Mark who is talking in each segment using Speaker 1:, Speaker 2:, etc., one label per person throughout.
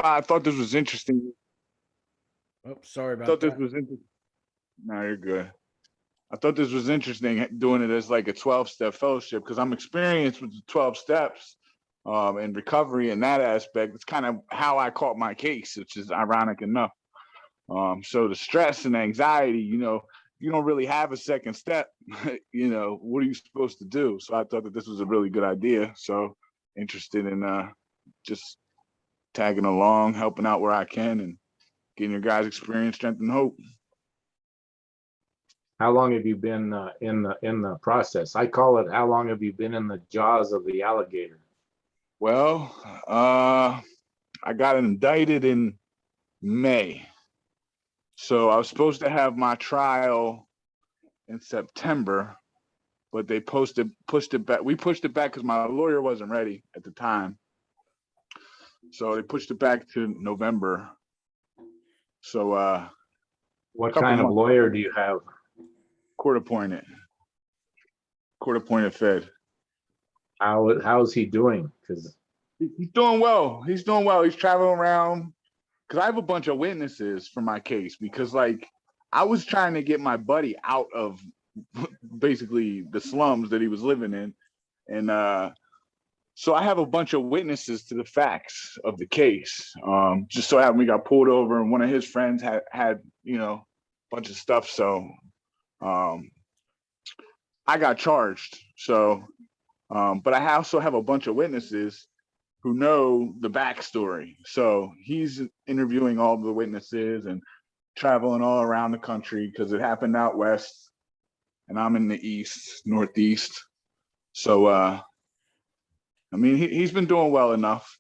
Speaker 1: I thought this was interesting.
Speaker 2: Oh, sorry
Speaker 1: I
Speaker 2: about
Speaker 1: thought this
Speaker 2: that.
Speaker 1: was interesting. No, you're good. I thought this was interesting doing it as like a 12-step fellowship because I'm experienced with the 12 steps and recovery in that aspect. It's kind of how I caught my case, which is ironic enough. So the stress and anxiety, you don't really have a second step. What are you supposed to do? So I thought that this was a really good idea. So interested in just tagging along, helping out where I can, and getting your guys' experience, strength, and hope.
Speaker 3: How long have you been in the process? I call it, how long have you been in the jaws of the alligator?
Speaker 1: Well, I got indicted in May. So I was supposed to have my trial in September, but they pushed it back. We pushed it back because my lawyer wasn't ready at the time. So they pushed it back to November. So
Speaker 3: what kind of lawyer do you have?
Speaker 1: Court appointed Fed.
Speaker 3: How's he doing? Because
Speaker 1: he's doing well. He's traveling around because I have a bunch of witnesses for my case because like I was trying to get my buddy out of basically the slums that he was living in. And so I have a bunch of witnesses to the facts of the case. Just so happened we got pulled over and one of his friends had a bunch of stuff. So I got charged. So but I also have a bunch of witnesses who know the backstory. So he's interviewing all the witnesses and traveling all around the country because it happened out west and I'm in the east, northeast. So I mean, he's been doing well enough.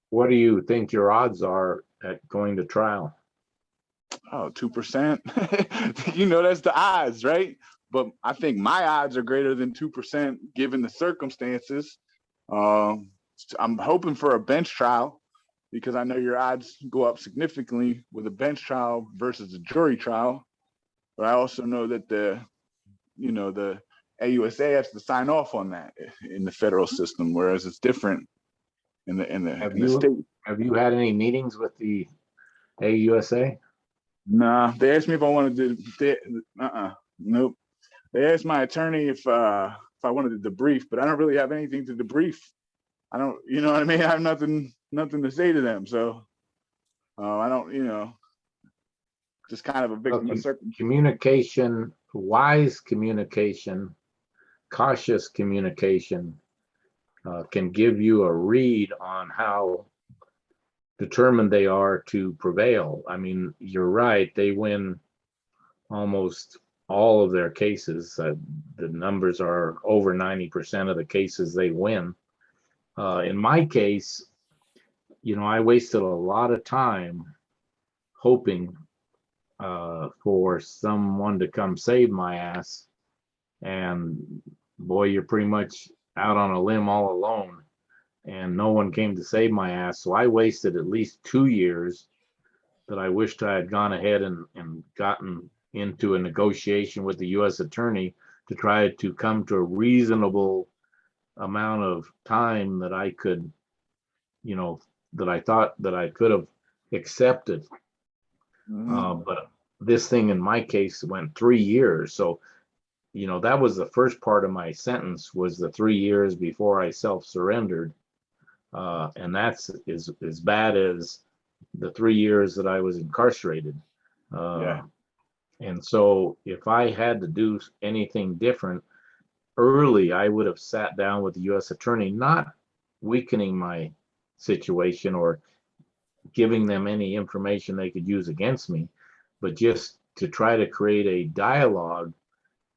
Speaker 3: What do you think your odds are at going to trial?
Speaker 1: Oh, 2%. That's the odds, right? But I think my odds are greater than 2% given the circumstances. I'm hoping for a bench trial because I know your odds go up significantly with a bench trial versus a jury trial. But I also know that the AUSA has to sign off on that in the federal system, whereas it's different in the state.
Speaker 3: Have you had any meetings with the AUSA?
Speaker 1: Nah, they asked me if I wanted to. Nope. They asked my attorney if I wanted to debrief, but I don't really have anything to debrief. I don't, you know what I mean? I have nothing to say to them. So I don't, just kind of a victim of circumstance.
Speaker 3: Communication, wise communication, cautious communication can give you a read on how determined they are to prevail. I mean, you're right. They win almost all of their cases. The numbers are over 90% of the cases they win. In my case, I wasted a lot of time hoping for someone to come save my ass. And boy, you're pretty much out on a limb all alone. And no one came to save my ass. So I wasted at least 2 years that I wished I had gone ahead and gotten into a negotiation with the U.S. attorney to try to come to a reasonable amount of time that I could, that I thought that I could have accepted. But this thing in my case went 3 years. So, that was the first part of my sentence, was the 3 years before I self-surrendered. And that's as bad as the 3 years that I was incarcerated.
Speaker 1: Yeah.
Speaker 3: And so if I had to do anything different early, I would have sat down with the U.S. attorney, not weakening my situation or giving them any information they could use against me, but just to try to create a dialogue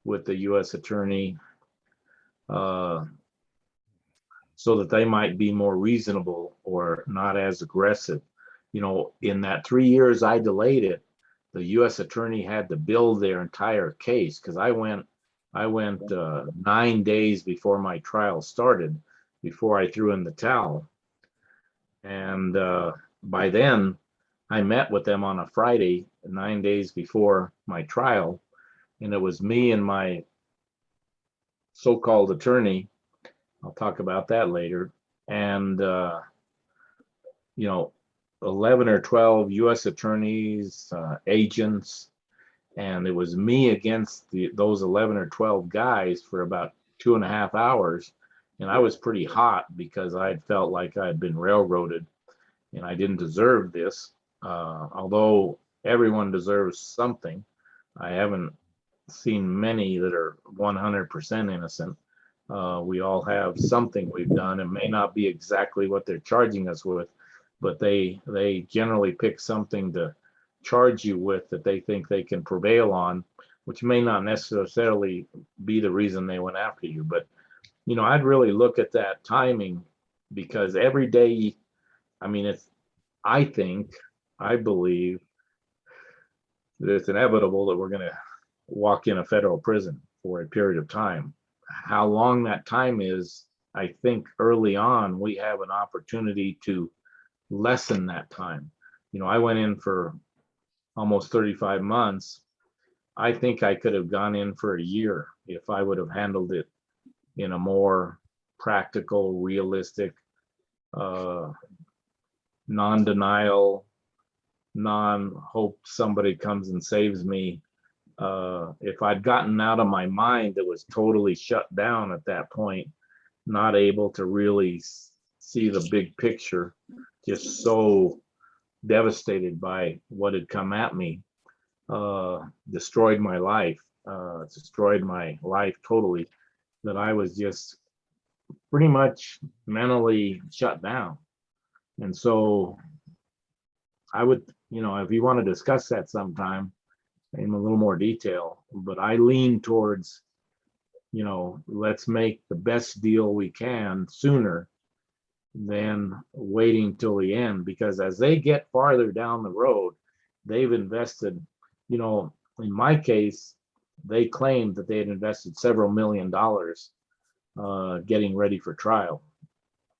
Speaker 3: with the U.S. attorney so that they might be more reasonable or not as aggressive. In that 3 years I delayed it, the U.S. attorney had to build their entire case, because I went 9 days before my trial started, before I threw in the towel. And by then, I met with them on a Friday, 9 days before my trial, and it was me and my so-called attorney. I'll talk about that later. And 11 or 12 U.S. attorneys, agents, and it was me against those 11 or 12 guys for about 2.5 hours. And I was pretty hot because I felt like I had been railroaded and I didn't deserve this. Although everyone deserves something, I haven't seen many that are 100% innocent. We all have something we've done. It may not be exactly what they're charging us with, but they generally pick something to charge you with that they think they can prevail on, which may not necessarily be the reason they went after you. But, I'd really look at that timing, because every day, I believe that it's inevitable that we're going to walk in a federal prison for a period of time. How long that time is, I think early on we have an opportunity to lessen that time. I went in for almost 35 months. I think I could have gone in for a year if I would have handled it in a more practical, realistic, non-denial, non-hope somebody comes and saves me. If I'd gotten out of my mind, that was totally shut down at that point, not able to really see the big picture, just so devastated by what had come at me, destroyed my life totally, that I was just pretty much mentally shut down. And so I would, if you want to discuss that sometime in a little more detail, but I lean towards, let's make the best deal we can sooner than waiting till the end, because as they get farther down the road, they've invested, in my case, they claimed that they had invested several $1,000,000 getting ready for trial.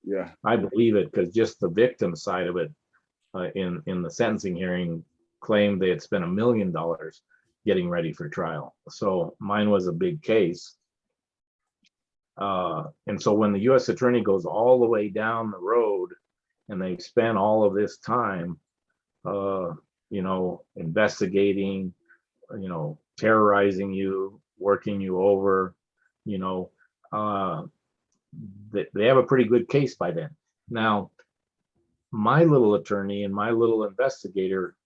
Speaker 1: Yeah,
Speaker 3: I believe it, because just the victim side of it, in the sentencing hearing, claimed they had spent $1,000,000 getting ready for trial. So mine was a big case. And so when the U.S. attorney goes all the way down the road and they've spent all of this time, investigating, terrorizing you, working you over, they have a pretty good case by then. Now, my little attorney and my little investigator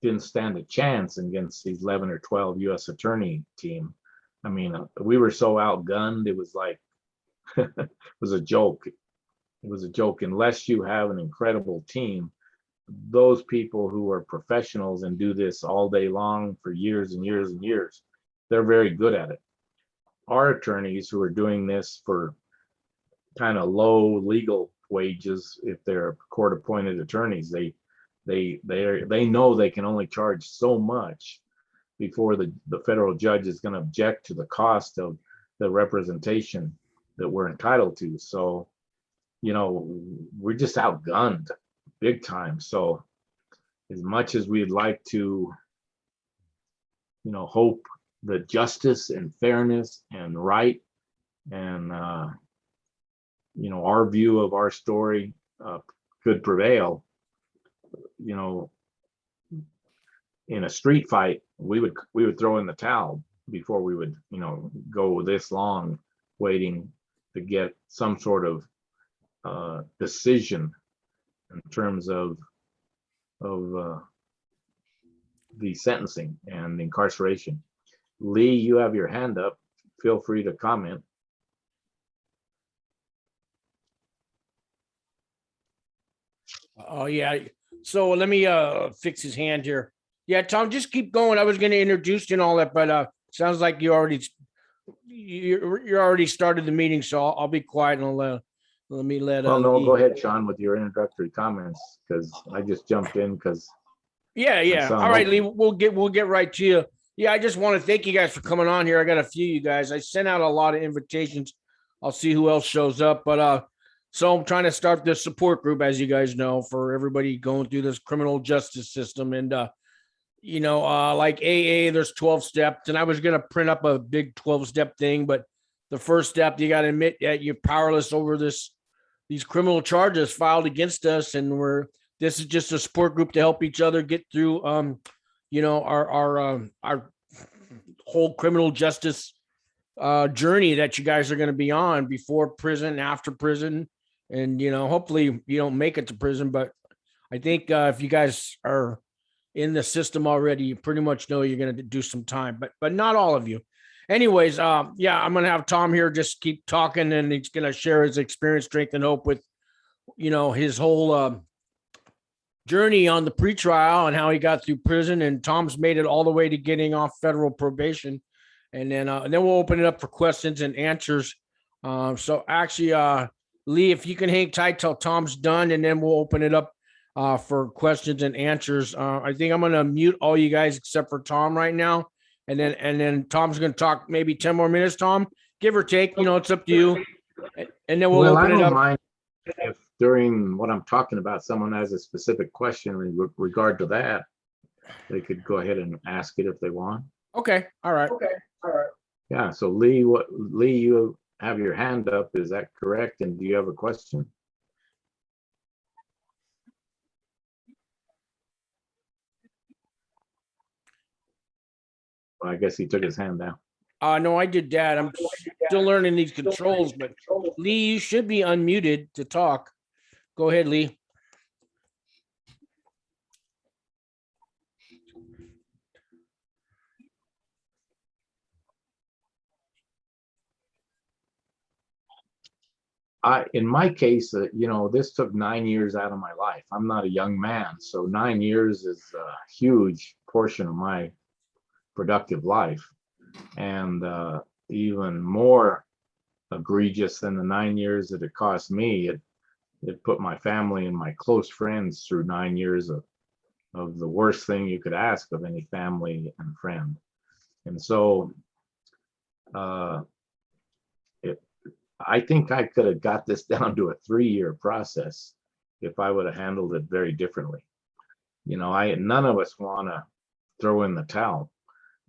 Speaker 3: didn't stand a chance against these 11 or 12 U.S. attorney team. We were so outgunned, it was like, it was a joke. It was a joke. Unless you have an incredible team, those people who are professionals and do this all day long for years and years and years, they're very good at it. Our attorneys who are doing this for kind of low legal wages, if they're court-appointed attorneys, they know they can only charge so much before the federal judge is going to object to the cost of the representation that we're entitled to. So, we're just outgunned big time. So as much as we'd like to, hope that justice and fairness and right and, our view of our story could prevail, in a street fight, we would throw in the towel before we would, go this long waiting to get some sort of decision in terms of the sentencing and incarceration. Lee, you have your hand up. Feel free to comment.
Speaker 2: Oh yeah. So let me fix his hand here. Yeah, Tom, just keep going. I was going to introduce you and all that, but sounds like you already started the meeting, so I'll be quiet and let
Speaker 3: Well, no, go ahead, Sean, with your introductory comments, because I just jumped in because
Speaker 2: Yeah. All right, Lee, we'll get right to you. Yeah, I just want to thank you guys for coming on here. I got a few of you guys. I sent out a lot of invitations. I'll see who else shows up, but so I'm trying to start this support group, as you guys know, for everybody going through this criminal justice system. And like AA, there's 12 steps, and I was going to print up a big 12-step thing, but the first step, you got to admit that you're powerless over these criminal charges filed against us, and This is just a support group to help each other get through, you know, our whole criminal justice journey that you guys are going to be on before prison, after prison, and you know, hopefully you don't make it to prison. But I think if you guys are in the system already, you pretty much know you're going to do some time, but not all of you. Anyways, yeah, I'm going to have Tom here just keep talking, and he's going to share his experience, strength, and hope with, you know, his whole journey on the pretrial and how he got through prison. And Tom's made it all the way to getting off federal probation. And then we'll open it up for questions and answers. So actually, Lee, if you can hang tight till Tom's done, and then we'll open it up for questions and answers. I think I'm going to mute all you guys except for Tom right now. And then Tom's going to talk maybe 10 more minutes, Tom, give or take, you know, it's up to you. And then we'll open it up.
Speaker 3: Mind if during what I'm talking about, someone has a specific question in regard to that, they could go ahead and ask it if they want.
Speaker 2: Okay. All right.
Speaker 3: Yeah. So Lee, Lee, you have your hand up. Is that correct? And do you have a question? Well, I guess he took his hand down.
Speaker 2: No, I did that. I'm still learning these controls, but Lee, you should be unmuted to talk. Go ahead, Lee.
Speaker 3: In my case, you know, this took 9 years out of my life. I'm not a young man, so 9 years is a huge portion of my productive life. And even more egregious than the 9 years that it cost me, it put my family and my close friends through 9 years of the worst thing you could ask of any family and friend. And so I think I could have got this down to a 3-year process if I would have handled it very differently. You know, none of us want to throw in the towel,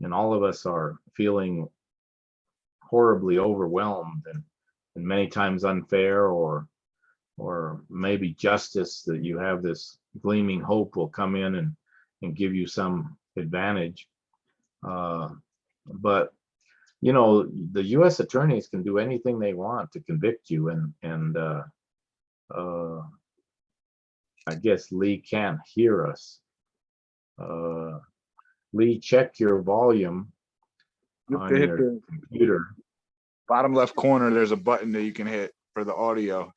Speaker 3: and all of us are feeling horribly overwhelmed and many times unfair, or maybe justice, that you have this gleaming hope will come in and give you some advantage. But you know, the U.S. attorneys can do anything they want to convict you, and I guess Lee can't hear us. Lee, check your volume on your computer.
Speaker 1: Bottom left corner, there's a button that you can hit for the audio,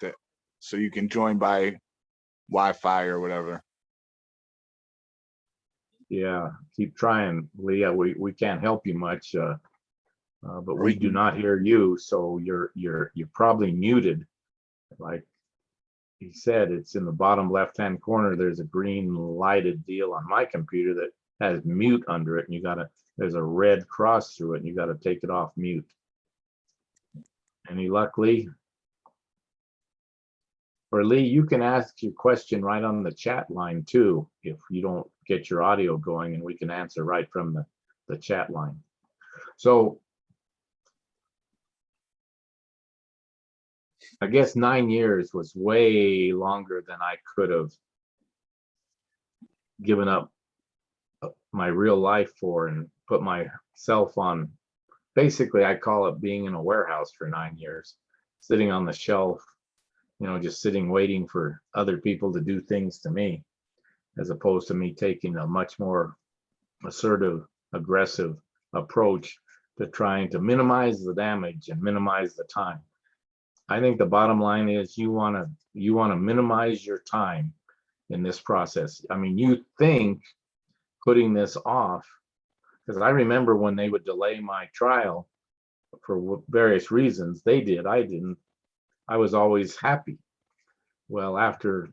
Speaker 1: so you can join by Wi-Fi or whatever.
Speaker 3: Yeah, keep trying, Lee. We can't help you much. But we do not hear you, so you're probably muted. Like he said, it's in the bottom left-hand corner. There's a green lighted deal on my computer that has mute under it, and there's a red cross through it, and you got to take it off mute. Any luck, Lee? Or Lee, you can ask your question right on the chat line too, if you don't get your audio going, and we can answer right from the chat line. So I guess 9 years was way longer than I could have given up my real life for, and put myself on. Basically, I call it being in a warehouse for 9 years, sitting on the shelf, you know, just sitting waiting for other people to do things to me, as opposed to me taking a much more assertive, aggressive approach to trying to minimize the damage and minimize the time. I think the bottom line is you want to minimize your time in this process. I mean, you think putting this off, because I remember when they would delay my trial for various reasons, they did, I didn't. I was always happy. Well, after,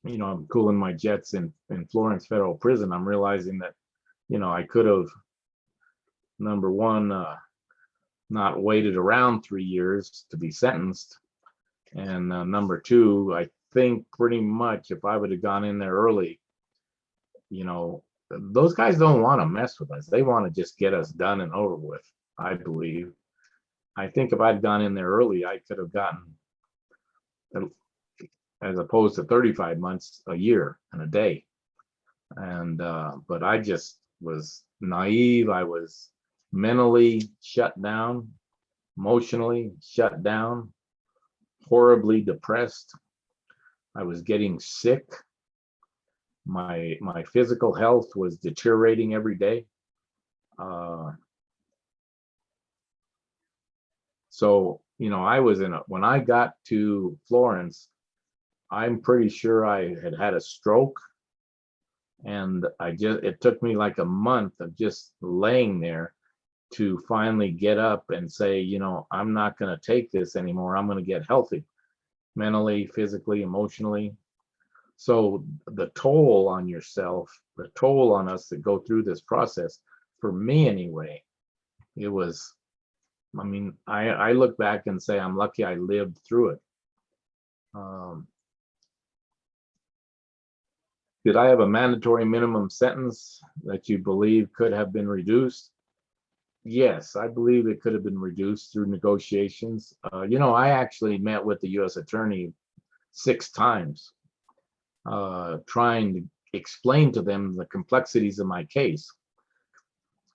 Speaker 3: you know, I'm cooling my jets in Florence Federal Prison, I'm realizing that, you know, I could have, number one, not waited around 3 years to be sentenced, and number two, I think pretty much if I would have gone in there early, you know, those guys don't want to mess with us. They want to just get us done and over with, I believe. I think if I'd gone in there early, I could have gotten as opposed to 35 months a year and a day. And but I just was naive. I was mentally shut down, emotionally shut down, horribly depressed. I was getting sick. My physical health was deteriorating every day. So, you know, I was when I got to Florence, I'm pretty sure I had had a stroke. And it took me like a month of just laying there to finally get up and say, you know, I'm not going to take this anymore. I'm going to get healthy mentally, physically, emotionally. So the toll on yourself, the toll on us that go through this process, for me anyway, it was, I mean, I look back and say, I'm lucky I lived through it. Did I have a mandatory minimum sentence that you believe could have been reduced? Yes, I believe it could have been reduced through negotiations. You know, I actually met with the U.S. Attorney 6 times, trying to explain to them the complexities of my case.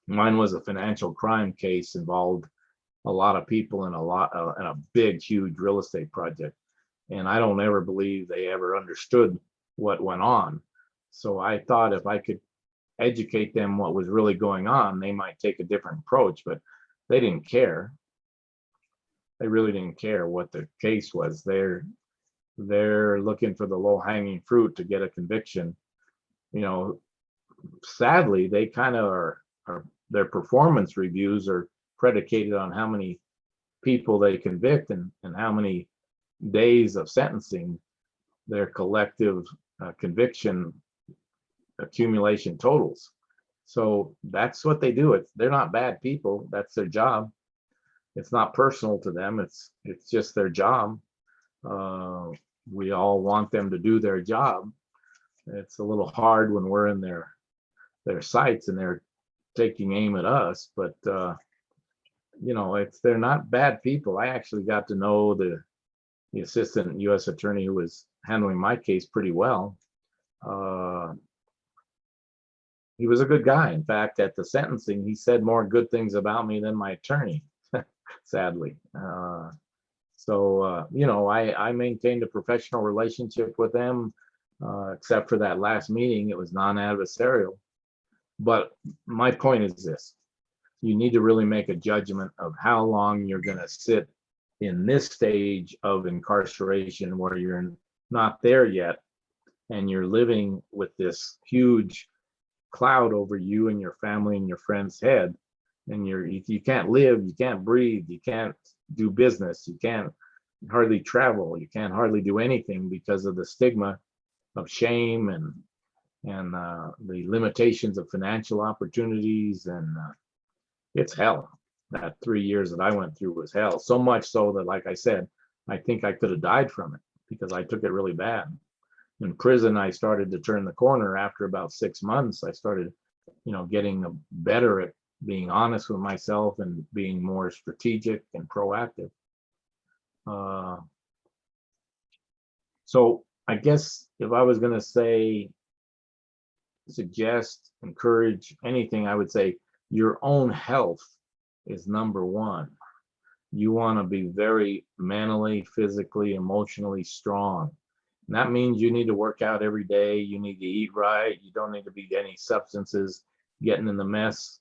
Speaker 3: Mine was a financial crime case, involved a lot of people and a big, huge real estate project. And I don't ever believe they ever understood what went on. So I thought if I could educate them what was really going on, they might take a different approach, but they didn't care. They really didn't care what the case was. They're looking for the low-hanging fruit to get a conviction. You know, sadly, they kind of are their performance reviews are predicated on how many people they convict and how many days of sentencing their collective conviction accumulation totals. So that's what they do. They're not bad people. That's their job. It's not personal to them. It's just their job. We all want them to do their job. It's a little hard when we're in their sights and they're taking aim at us, but you know, they're not bad people. I actually got to know the assistant U.S. attorney who was handling my case pretty well. He was a good guy. In fact, at the sentencing, he said more good things about me than my attorney, sadly. So, you know, I maintained a professional relationship with them, except for that last meeting. It was non-adversarial. But my point is this: you need to really make a judgment of how long you're going to sit in this stage of incarceration where you're not there yet, and you're living with this huge cloud over you and your family and your friends' head, and you can't live, you can't breathe, you can't do business, you can't hardly travel, you can't hardly do anything because of the stigma of shame and the limitations of financial opportunities. And it's hell. That 3 years that I went through was hell. So much so that, like I said, I think I could have died from it because I took it really bad. In prison, I started to turn the corner after about 6 months. I started, you know, getting better at being honest with myself and being more strategic and proactive. So I guess if I was going to suggest, encourage anything, I would say your own health is number one. You want to be very mentally, physically, emotionally strong. And that means you need to work out every day. You need to eat right. You don't need to be any substances getting in the mess.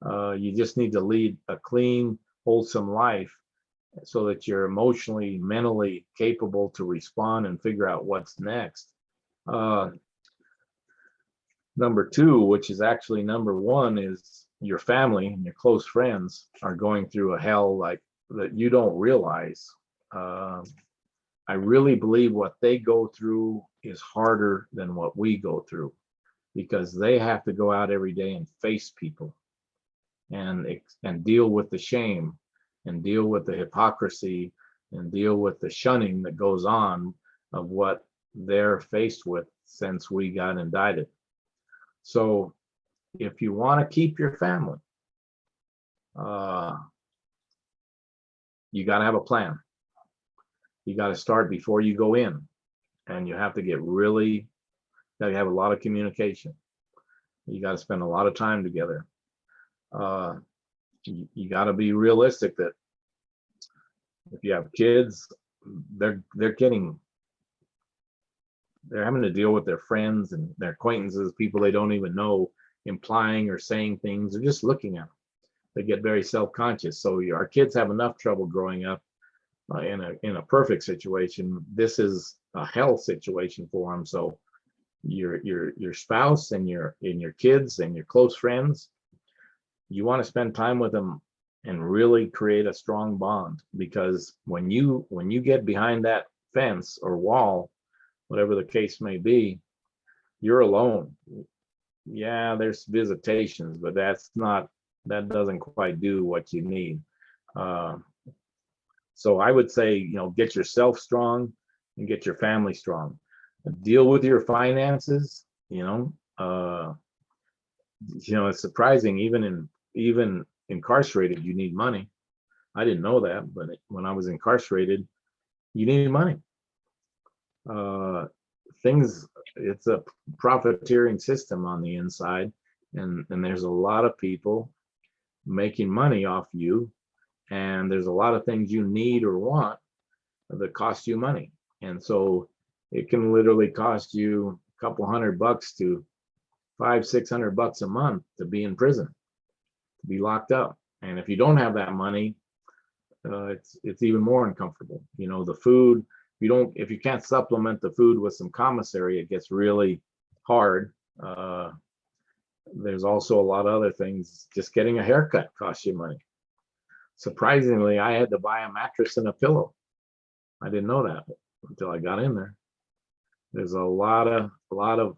Speaker 3: You just need to lead a clean, wholesome life so that you're emotionally, mentally capable to respond and figure out what's next. Number two, which is actually number one, is your family and your close friends are going through a hell like that you don't realize. I really believe what they go through is harder than what we go through, because they have to go out every day and face people and deal with the shame and deal with the hypocrisy and deal with the shunning that goes on of what they're faced with since we got indicted. So if you want to keep your family, you got to have a plan. You got to start before you go in. and you have to get really, gotta have a lot of communication. You got to spend a lot of time together. You got to be realistic that if you have kids, they're having to deal with their friends and their acquaintances, people they don't even know, implying or saying things or just looking at them. They get very self-conscious. So our kids have enough trouble growing up in a perfect situation. This is a hell situation for them. So your spouse and your kids and your close friends, you want to spend time with them and really create a strong bond, because when you get behind that fence or wall, whatever the case may be, you're alone. Yeah, there's visitations, but that doesn't quite do what you need. So I would say, get yourself strong and get your family strong. Deal with your finances. It's surprising, even incarcerated, you need money. I didn't know that, but when I was incarcerated, you needed money. It's a profiteering system on the inside, and there's a lot of people making money off you, and there's a lot of things you need or want that cost you money. And so it can literally cost you a couple $100 to $500-600 a month to be in prison, to be locked up. And if you don't have that money, it's even more uncomfortable. The food, if you can't supplement the food with some commissary, it gets really hard. There's also a lot of other things. Just getting a haircut costs you money. Surprisingly, I had to buy a mattress and a pillow. I didn't know that until I got in there. There's a lot of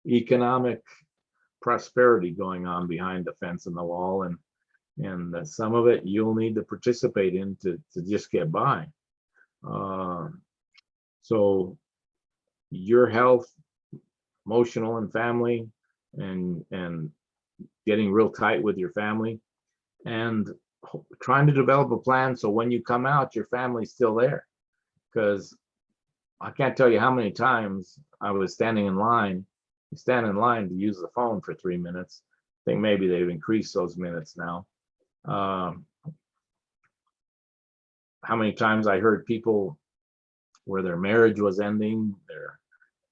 Speaker 3: economic prosperity going on behind the fence and the wall, and some of it you'll need to participate in to just get by. So your health, emotional and family, and getting real tight with your family, and trying to develop a plan so when you come out, your family's still there. Because I can't tell you how many times I was standing in line to use the phone for 3 minutes. I think maybe they've increased those minutes now. How many times I heard people where their marriage was ending,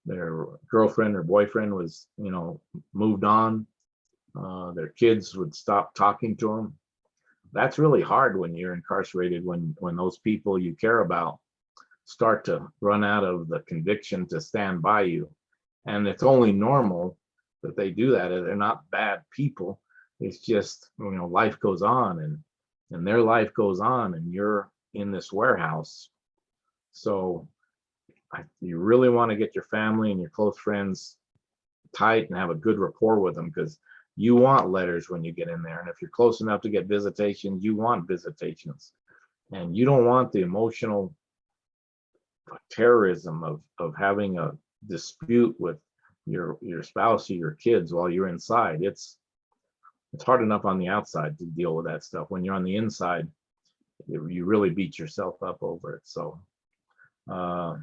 Speaker 3: their girlfriend or boyfriend was, moved on, their kids would stop talking to them. That's really hard when you're incarcerated, when those people you care about start to run out of the conviction to stand by you. And it's only normal that they do that. They're not bad people. It's just, life goes on, and their life goes on, and you're in this warehouse. So you really want to get your family and your close friends tight and have a good rapport with them, because you want letters when you get in there. And if you're close enough to get visitations, you want visitations. And you don't want the emotional terrorism of having a dispute with your spouse or your kids while you're inside. It's hard enough on the outside to deal with that stuff. When you're on the inside, you really beat yourself up over it. So I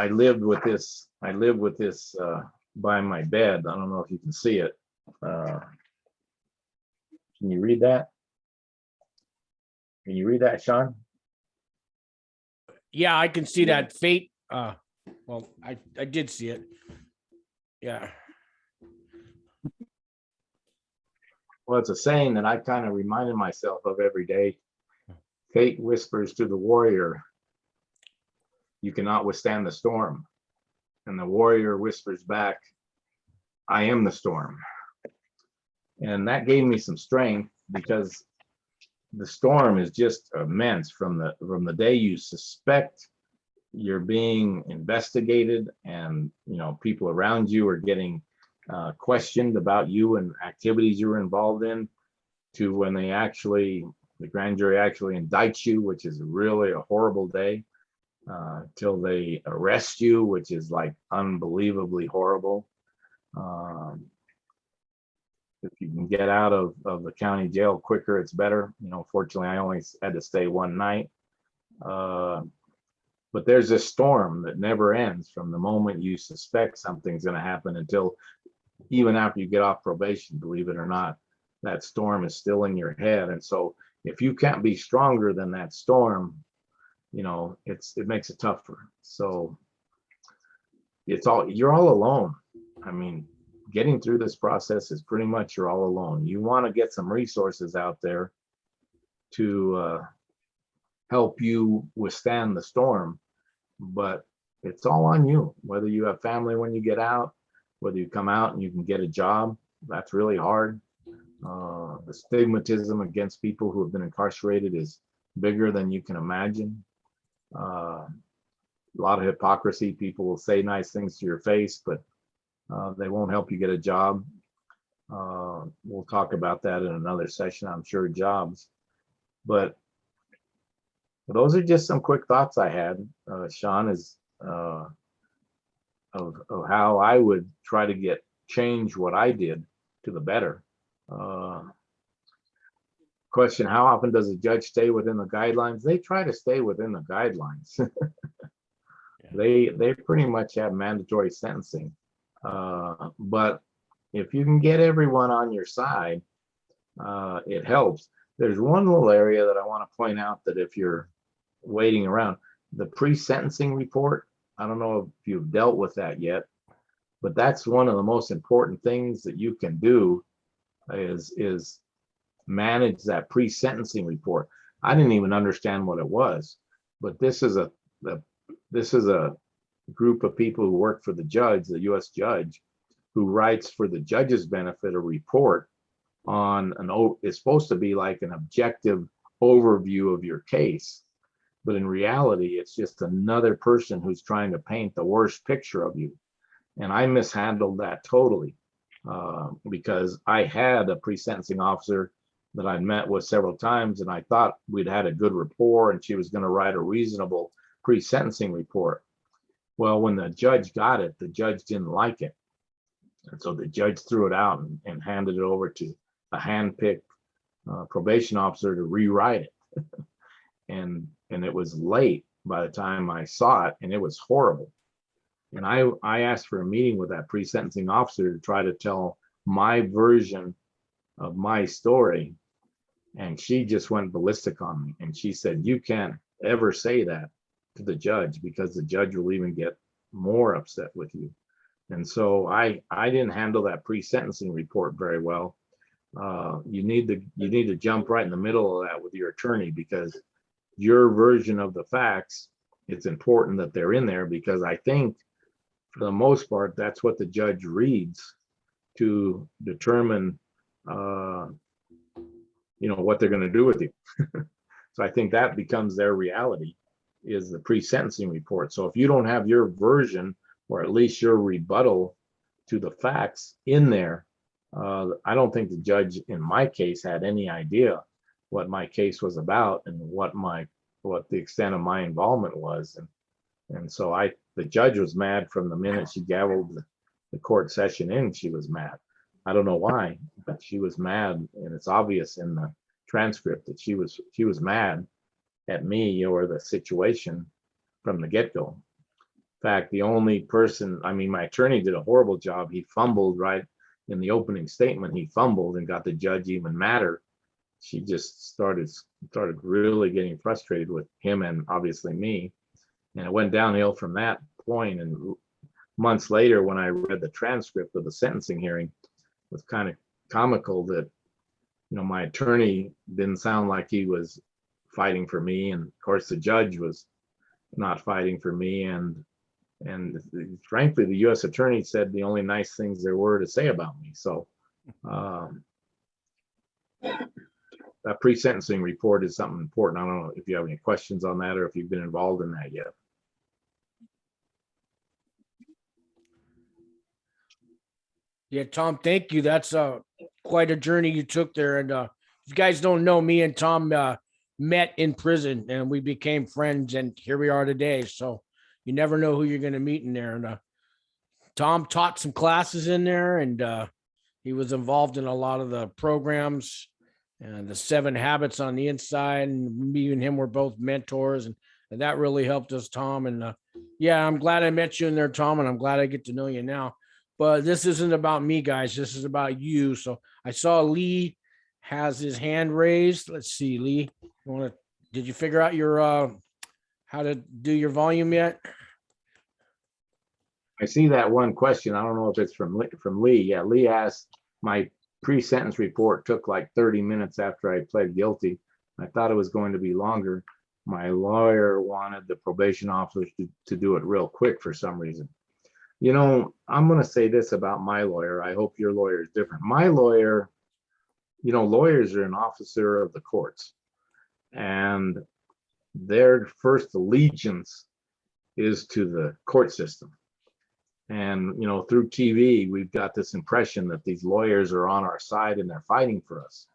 Speaker 3: lived with this by my bed. I don't know if you can see it. Can you read that? Can you read that, Sean?
Speaker 2: Yeah, I can see that. Fate. Well, I did see it. Yeah.
Speaker 3: Well, it's a saying that I kind of reminded myself of every day. Fate whispers to the warrior, "You cannot withstand the storm." And the warrior whispers back, "I am the storm." And that gave me some strength, because the storm is just immense from the day you suspect you're being investigated, and people around you are getting questioned about you and activities you were involved in, to when the grand jury actually indicts you, which is really a horrible day, till they arrest you, which is like unbelievably horrible. If you can get out of the county jail quicker, it's better. Fortunately, I only had to stay one night, But there's a storm that never ends from the moment you suspect something's going to happen until even after you get off probation, believe it or not, that storm is still in your head. And so if you can't be stronger than that storm, you know, it makes it tougher. So you're all alone. I mean, getting through this process is pretty much you're all alone. You want to get some resources out there to help you withstand the storm, but it's all on you. Whether you have family when you get out, whether you come out and you can get a job, that's really hard. The stigmatism against people who have been incarcerated is bigger than you can imagine. A lot of hypocrisy. People will say nice things to your face, but they won't help you get a job. We'll talk about that in another session, I'm sure, jobs. But those are just some quick thoughts I had, Sean, is of how I would try to change what I did to the better. Question, how often does a judge stay within the guidelines? They try to stay within the guidelines. They pretty much have mandatory sentencing. But if you can get everyone on your side, it helps. There's one little area that I want to point out, that if you're waiting around, the pre-sentencing report, I don't know if you've dealt with that yet, but that's one of the most important things that you can do is manage that pre-sentencing report. I didn't even understand what it was, but this is a group of people who work for the judge, the U.S. judge, who writes for the judge's benefit a report on it's supposed to be like an objective overview of your case, but in reality, it's just another person who's trying to paint the worst picture of you. And I mishandled that totally, because I had a pre-sentencing officer that I'd met with several times, and I thought we'd had a good rapport and she was going to write a reasonable pre-sentencing report. Well, when the judge got it, the judge didn't like it. And so the judge threw it out and handed it over to a hand-picked probation officer to rewrite it. and it was late by the time I saw it, and it was horrible. And I asked for a meeting with that pre-sentencing officer to try to tell my version of my story. And she just went ballistic on me. And she said, you can't ever say that to the judge, because the judge will even get more upset with you. And so I didn't handle that pre-sentencing report very well. You need to jump right in the middle of that with your attorney, because your version of the facts, it's important that they're in there, because I think for the most part, that's what the judge reads to determine, what they're going to do with you. So I think that becomes their reality, is the pre-sentencing report. So if you don't have your version, or at least your rebuttal to the facts in there, I don't think the judge in my case had any idea what my case was about and what the extent of my involvement was. And so the judge was mad from the minute she gavelled the court session in. She was mad. I don't know why, but she was mad, and it's obvious in the transcript that she was mad at me or the situation from the get-go. In fact, the only person, my attorney did a horrible job. He fumbled right in the opening statement. He fumbled and got the judge even madder. She just started really getting frustrated with him and obviously me. And it went downhill from that point. And months later, when I read the transcript of the sentencing hearing, it was kind of comical that, my attorney didn't sound like he was fighting for me. And of course, the judge was not fighting for me. And frankly, the U.S. attorney said the only nice things there were to say about me. So that pre-sentencing report is something important. I don't know if you have any questions on that, or if you've been involved in that yet.
Speaker 2: Yeah, Tom, thank you. That's quite a journey you took there. And if you guys don't know, me and Tom met in prison, and we became friends, and here we are today. So you never know who you're going to meet in there. And Tom taught some classes in there, and he was involved in a lot of the programs and the 7 habits on the inside. And me and him were both mentors. And And that really helped us, Tom. And yeah, I'm glad I met you in there, Tom, and I'm glad I get to know you now. But this isn't about me, guys. This is about you. So I saw Lee has his hand raised. Let's see, Lee. Did you figure out your how to do your volume yet?
Speaker 3: I see that one question. I don't know if it's from Lee. Yeah, Lee asked, my pre-sentence report took like 30 minutes after I pled guilty. I thought it was going to be longer. My lawyer wanted the probation officer to do it real quick for some reason. You know, I'm going to say this about my lawyer. I hope your lawyer is different. My lawyer, you know, lawyers are an officer of the courts, and their first allegiance is to the court system. And, you know, through TV, we've got this impression that these lawyers are on our side and they're fighting for us.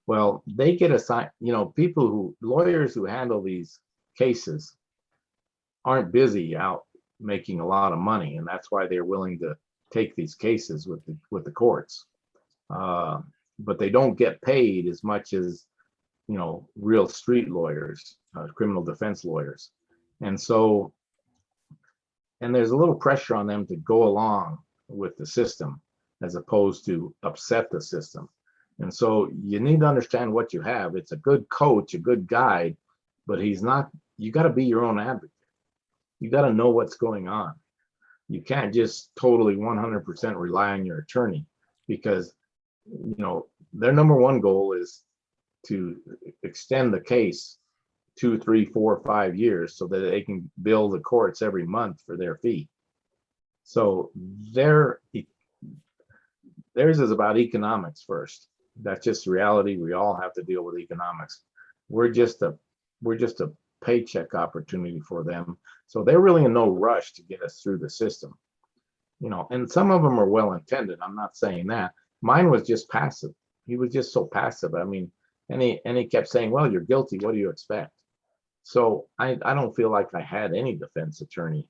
Speaker 3: Well, they get assigned, you know, lawyers who handle these cases aren't busy out making a lot of money. And that's why they're willing to take these cases with the courts. But they don't get paid as much as, you know, real street lawyers, criminal defense lawyers. And so, and there's a little pressure on them to go along with the system as opposed to upset the system. And so you need to understand what you have. It's a good coach, a good guide, but he's not, you got to be your own advocate. You got to know what's going on. You can't just totally 100% rely on your attorney, because, you know, their number one goal is to extend the case 2, 3, 4, 5 years so that they can bill the courts every month for their fee. So theirs is about economics first. That's just reality. We all have to deal with economics. We're just a paycheck opportunity for them. So they're really in no rush to get us through the system. You know, and some of them are well intended. I'm not saying that. Mine was just passive. He was just so passive. I mean, and he kept saying, well, you're guilty. What do you expect? So I don't feel like I had any defense attorney.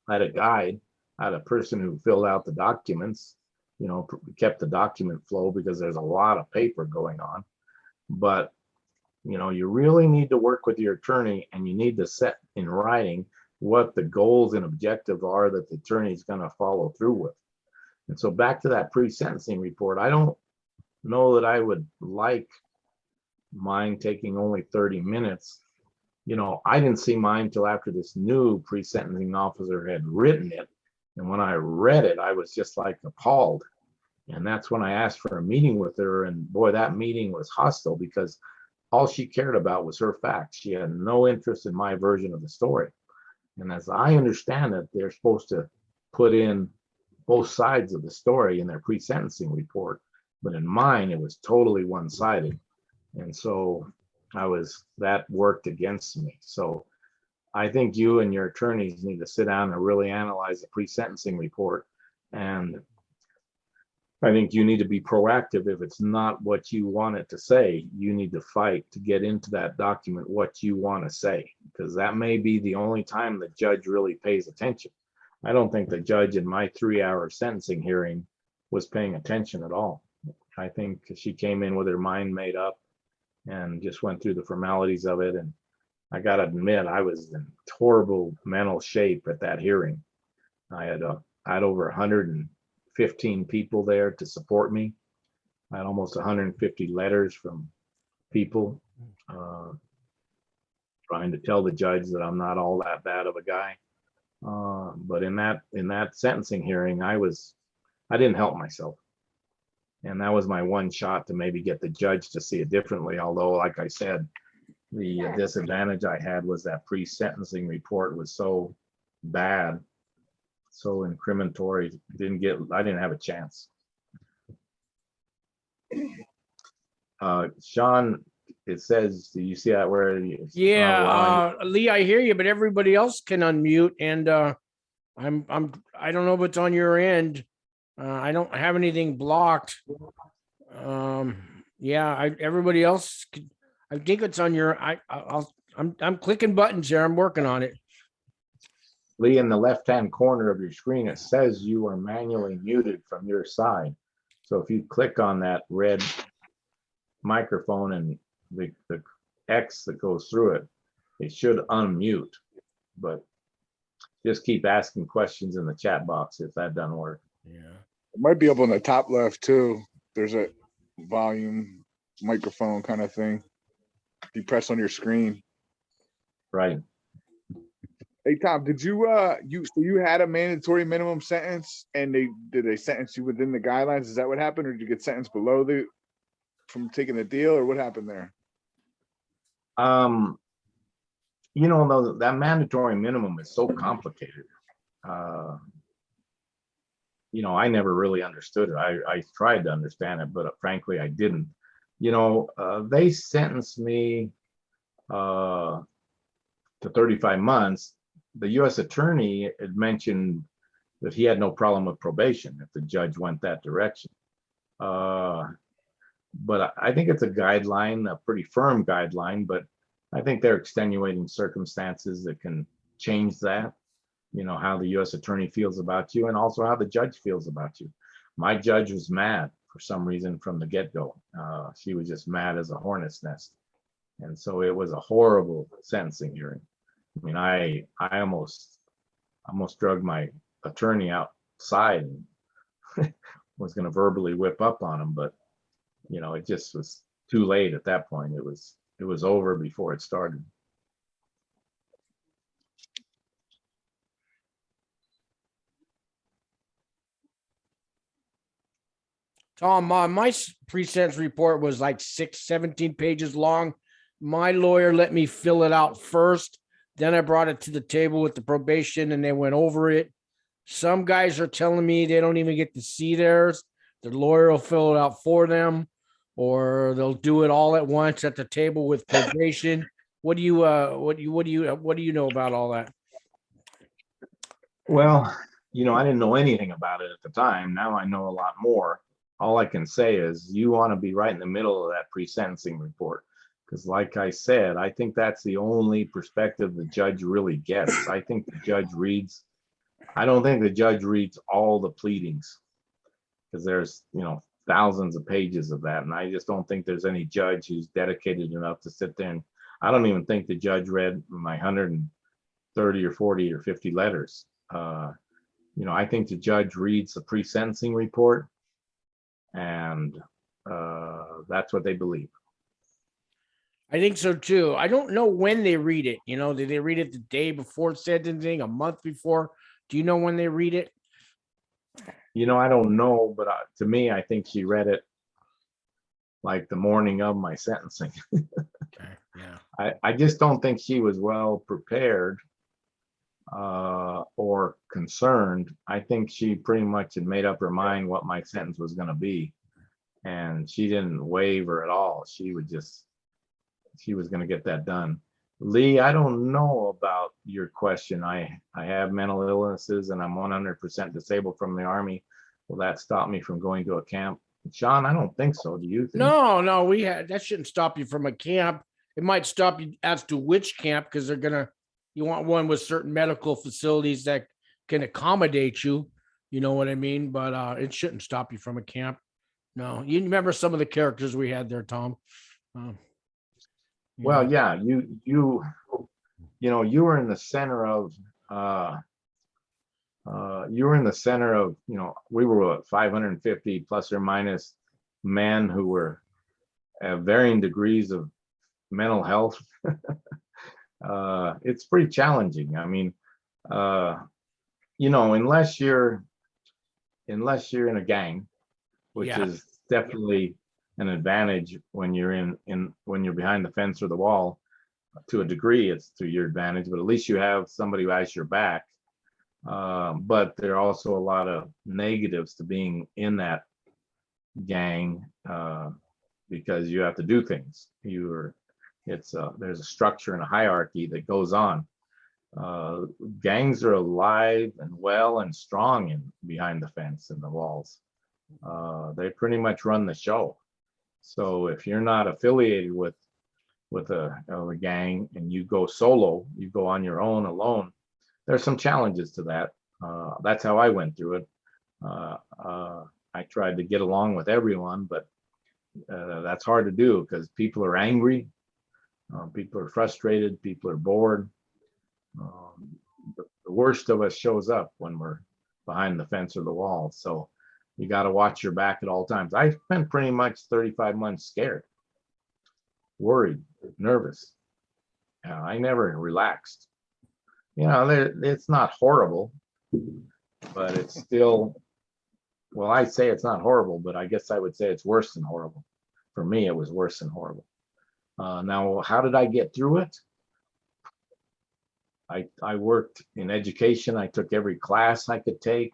Speaker 3: I had a guide, I had a person who filled out the documents, you know, kept the document flow because there's a lot of paper going on. But, you know, you really need to work with your attorney, and you need to set in writing what the goals and objectives are that the attorney is going to follow through with. And so back to that pre-sentencing report, I don't know that I would like mine taking only 30 minutes. You know, I didn't see mine till after this new pre-sentencing officer had written it. And when I read it, I was just like appalled. And that's when I asked for a meeting with her. And boy, that meeting was hostile, because all she cared about was her facts. She had no interest in my version of the story. And as I understand it, they're supposed to put in both sides of the story in their pre-sentencing report. But in mine, it was totally one-sided. And so that worked against me. So I think you and your attorneys need to sit down and really analyze the pre-sentencing report. And I think you need to be proactive. If it's not what you want it to say, you need to fight to get into that document what you want to say, because that may be the only time the judge really pays attention. I don't think the judge in my 3-hour sentencing hearing was paying attention at all. I think she came in with her mind made up and just went through the formalities of it. And I got to admit, I was in horrible mental shape at that hearing. I had over 115 people there to support me. I had almost 150 letters from people trying to tell the judge that I'm not all that bad of a guy. But in that sentencing hearing, I didn't help myself. And that was my one shot to maybe get the judge to see it differently. Although, like I said, the disadvantage I had was that pre-sentencing report was so bad, so incriminatory. I didn't have a chance. Sean, it says, do you see that where?
Speaker 2: Lee, I hear you, but everybody else can unmute, and I don't know if it's on your end. I don't have anything blocked. Everybody else could, I think it's on your, I'm clicking buttons here. I'm working on it.
Speaker 3: Lee, in the left-hand corner of your screen, it says you are manually muted from your side. So if you click on that red microphone and the X that goes through it, It should unmute, but just keep asking questions in the chat box if that doesn't work.
Speaker 2: Yeah.
Speaker 1: It might be up on the top left too. There's a volume microphone kind of thing. You press on your screen.
Speaker 3: Right.
Speaker 1: Hey Tom, did you so you had a mandatory minimum sentence and did they sentence you within the guidelines? Is that what happened, or did you get sentenced below from taking the deal, or what happened there?
Speaker 3: You know, that mandatory minimum is so complicated. You know, I never really understood it. I tried to understand it, but frankly, I didn't. You know, they sentenced me to 35 months. The U.S. attorney had mentioned that he had no problem with probation if the judge went that direction. But I think it's a guideline, a pretty firm guideline, but I think there are extenuating circumstances that can change that. You know, how the U.S. attorney feels about you and also how the judge feels about you. My judge was mad for some reason from the get-go. She was just mad as a hornet's nest. And so it was a horrible sentencing hearing. I mean, I almost drug my attorney outside and was going to verbally whip up on him, but you know, it just was too late at that point. It was over before it started.
Speaker 2: Tom, my pre-sentence report was like 17 pages long. My lawyer let me fill it out first. Then I brought it to the table with the probation and they went over it. Some guys are telling me they don't even get to see theirs. The lawyer will fill it out for them, or they'll do it all at once at the table with probation. What do you know about all that?
Speaker 3: Well, you know, I didn't know anything about it at the time. Now I know a lot more. All I can say is you want to be right in the middle of that pre-sentencing report. Because like I said, I think that's the only perspective the judge really gets. I think the judge reads, I don't think the judge reads all the pleadings, because there's, you know, thousands of pages of that. And I just don't think there's any judge who's dedicated enough to sit there. And I don't even think the judge read my 130 or 40 or 50 letters. You know, I think the judge reads the pre-sentencing report, and that's what they believe.
Speaker 2: I think so too. I don't know when they read it. You know, did they read it the day before sentencing, a month before? Do you know when they read it?
Speaker 3: You know, I don't know, but to me, I think she read it like the morning of my sentencing.
Speaker 2: Okay, yeah.
Speaker 3: I just don't think she was well prepared or concerned. I think she pretty much had made up her mind what my sentence was going to be, and she didn't waver at all. She was going to get that done. Lee, I don't know about your question. I have mental illnesses and I'm 100% disabled from the Army. Will that stop me from going to a camp? Sean, I don't think so. Do you think?
Speaker 2: No, that shouldn't stop you from a camp. It might stop you as to which camp, because you want one with certain medical facilities that can accommodate you. You know what I mean? But it shouldn't stop you from a camp. No, you remember some of the characters we had there, Tom.
Speaker 3: Well, yeah, you know, you were in the center of you know, we were 550 plus or minus men who were at varying degrees of mental health. It's pretty challenging. I mean, you know, unless you're in a gang, which is definitely an advantage when you're when you're behind the fence or the wall. To a degree, it's to your advantage, but at least you have somebody who has your back. But there are also a lot of negatives to being in that gang, because you have to do things. There's a structure and a hierarchy that goes on. Gangs are alive and well and strong behind the fence and the walls. They pretty much run the show. So if you're not affiliated with a gang and you go solo, you go on your own alone, there's some challenges to that. That's how I went through it. I tried to get along with everyone, but that's hard to do because people are angry. People are frustrated. People are bored. The worst of us shows up when we're behind the fence or the wall. So you got to watch your back at all times. I spent pretty much 35 months scared, worried, nervous. I never relaxed. It's not horrible, but it's still, well, I say it's not horrible, but I guess I would say it's worse than horrible. For me, it was worse than horrible. Now, how did I get through it? I worked in education. I took every class I could take.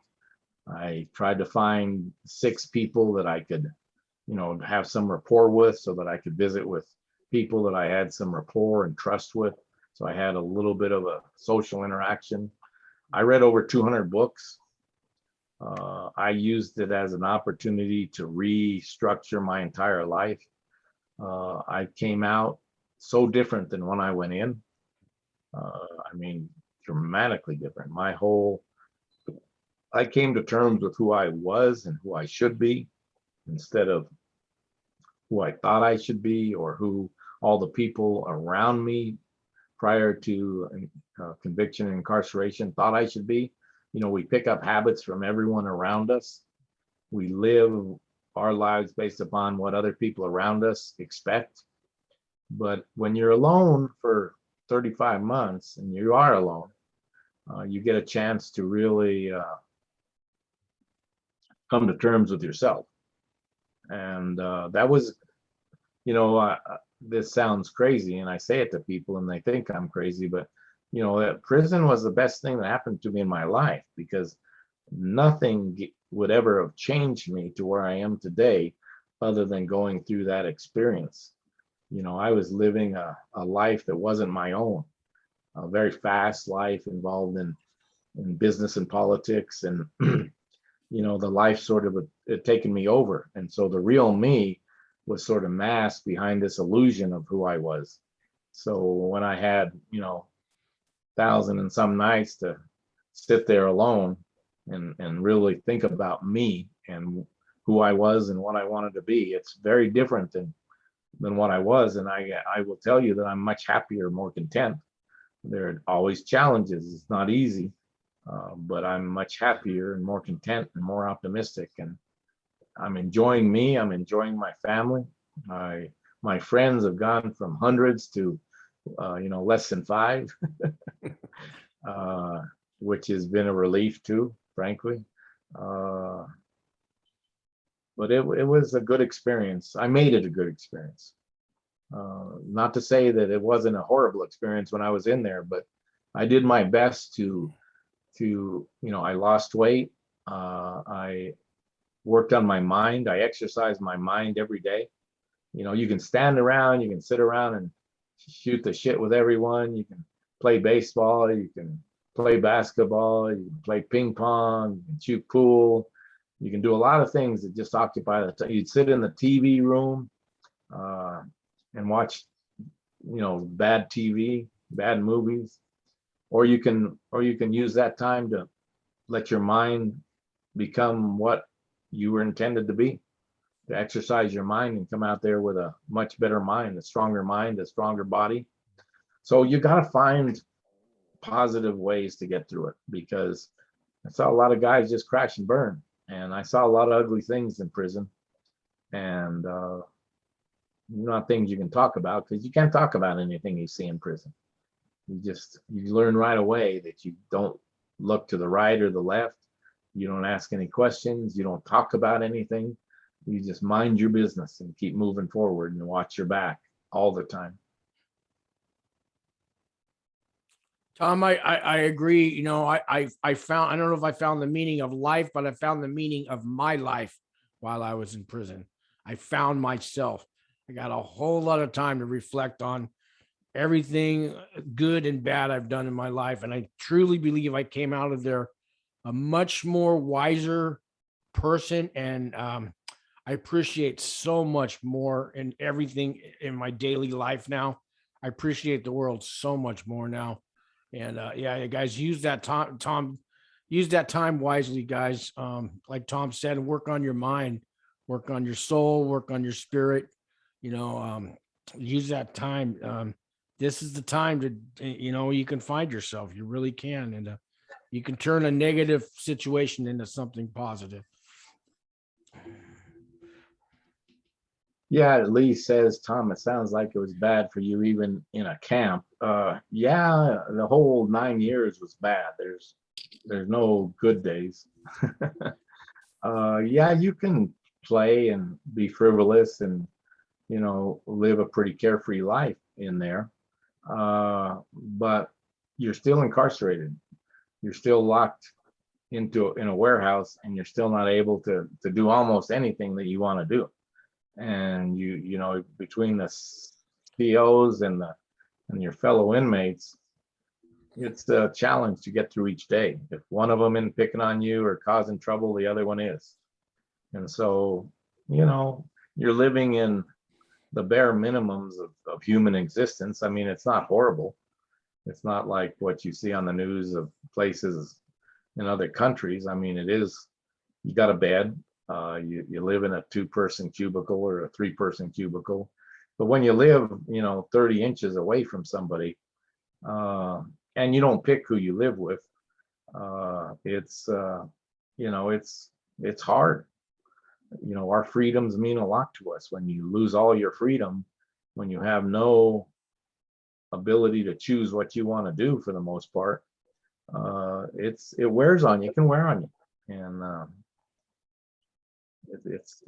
Speaker 3: I tried to find 6 people that I could, have some rapport with, so that I could visit with people that I had some rapport and trust with. So I had a little bit of a social interaction. I read over 200 books. I used it as an opportunity to restructure my entire life. I came out so different than when I went in. Dramatically different. I came to terms with who I was and who I should be, instead of who I thought I should be, or who all the people around me prior to conviction and incarceration thought I should be. We pick up habits from everyone around us. We live our lives based upon what other people around us expect. But when you're alone for 35 months, and you are alone, you get a chance to really come to terms with yourself. And that was, this sounds crazy, and I say it to people and they think I'm crazy, but that prison was the best thing that happened to me in my life, because nothing would ever have changed me to where I am today other than going through that experience. I was living a life that wasn't my own, a very fast life involved in business and politics, and the life sort of had taken me over. And so the real me was sort of masked behind this illusion of who I was. So when I had, 1,000 and some nights to sit there alone and really think about me and who I was and what I wanted to be, it's very different than what I was. And I will tell you that I'm much happier, more content. There are always challenges. It's not easy, but I'm much happier and more content and more optimistic. And I'm enjoying me. I'm enjoying my family. My friends have gone from hundreds to, less than 5, which has been a relief too, frankly. But it was a good experience. I made it a good experience. Not to say that it wasn't a horrible experience when I was in there, but I did my best to I lost weight. I worked on my mind. I exercised my mind every day. You can stand around, you can sit around and shoot the shit with everyone. You can play baseball, you can play basketball, you can play ping pong, you can shoot pool. You can do a lot of things that just occupy the time. You'd sit in the TV room and watch, bad TV, bad movies, or you can use that time to let your mind become what you were intended to be, to exercise your mind and come out there with a much better mind, a stronger body. So you got to find positive ways to get through it, because I saw a lot of guys just crash and burn. And I saw a lot of ugly things in prison, and not things you can talk about, because you can't talk about anything you see in prison. You learn right away that you don't look to the right or the left. You don't ask any questions. You don't talk about anything. You just mind your business and keep moving forward and watch your back all the time.
Speaker 2: Tom, I agree. I found, I don't know if I found the meaning of life, but I found the meaning of my life while I was in prison. I found myself. I got a whole lot of time to reflect on everything good and bad I've done in my life. And I truly believe I came out of there a much more wiser person. And I appreciate so much more in everything in my daily life now. I appreciate the world so much more now. And yeah, guys, use that time, Tom, use that time wisely, guys. Like Tom said, work on your mind, work on your soul, work on your spirit, use that time. this is the time to, you can find yourself. You really can. And you can turn a negative situation into something positive.
Speaker 3: Yeah, Lee says, Tom, it sounds like it was bad for you even in a camp. Yeah, the whole 9 years was bad. There's no good days. Yeah, you can play and be frivolous and, live a pretty carefree life in there. But you're still incarcerated. You're still locked in a warehouse, and you're still not able to do almost anything that you want to do. And between the COs and your fellow inmates, it's a challenge to get through each day. If one of them isn't picking on you or causing trouble, the other one is. And so, you're living in the bare minimums of human existence. I mean, it's not horrible. It's not like what you see on the news of places in other countries. I mean, it is, you got a bed, you live in a 2-person cubicle or a 3-person cubicle. But when you live, 30 inches away from somebody, and you don't pick who you live with, it's hard. Our freedoms mean a lot to us. When you lose all your freedom, when you have no ability to choose what you want to do for the most part, it wears on you. It can wear on you. And it's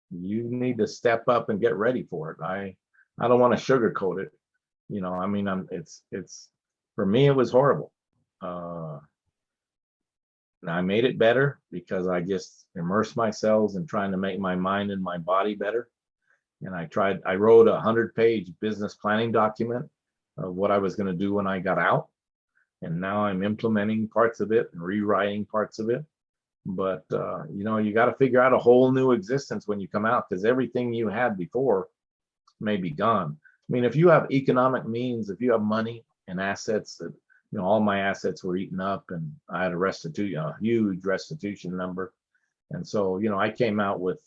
Speaker 3: you need to step up and get ready for it. I don't want to sugarcoat it. I mean, it's for me, it was horrible. And I made it better because I just immersed myself in trying to make my mind and my body better. And I wrote a 100-page business planning document of what I was going to do when I got out. And now I'm implementing parts of it and rewriting parts of it. But, you got to figure out a whole new existence when you come out, because everything you had before may be gone. I mean, if you have economic means, if you have money and assets that, all my assets were eaten up, and I had a huge restitution number. And so, I came out with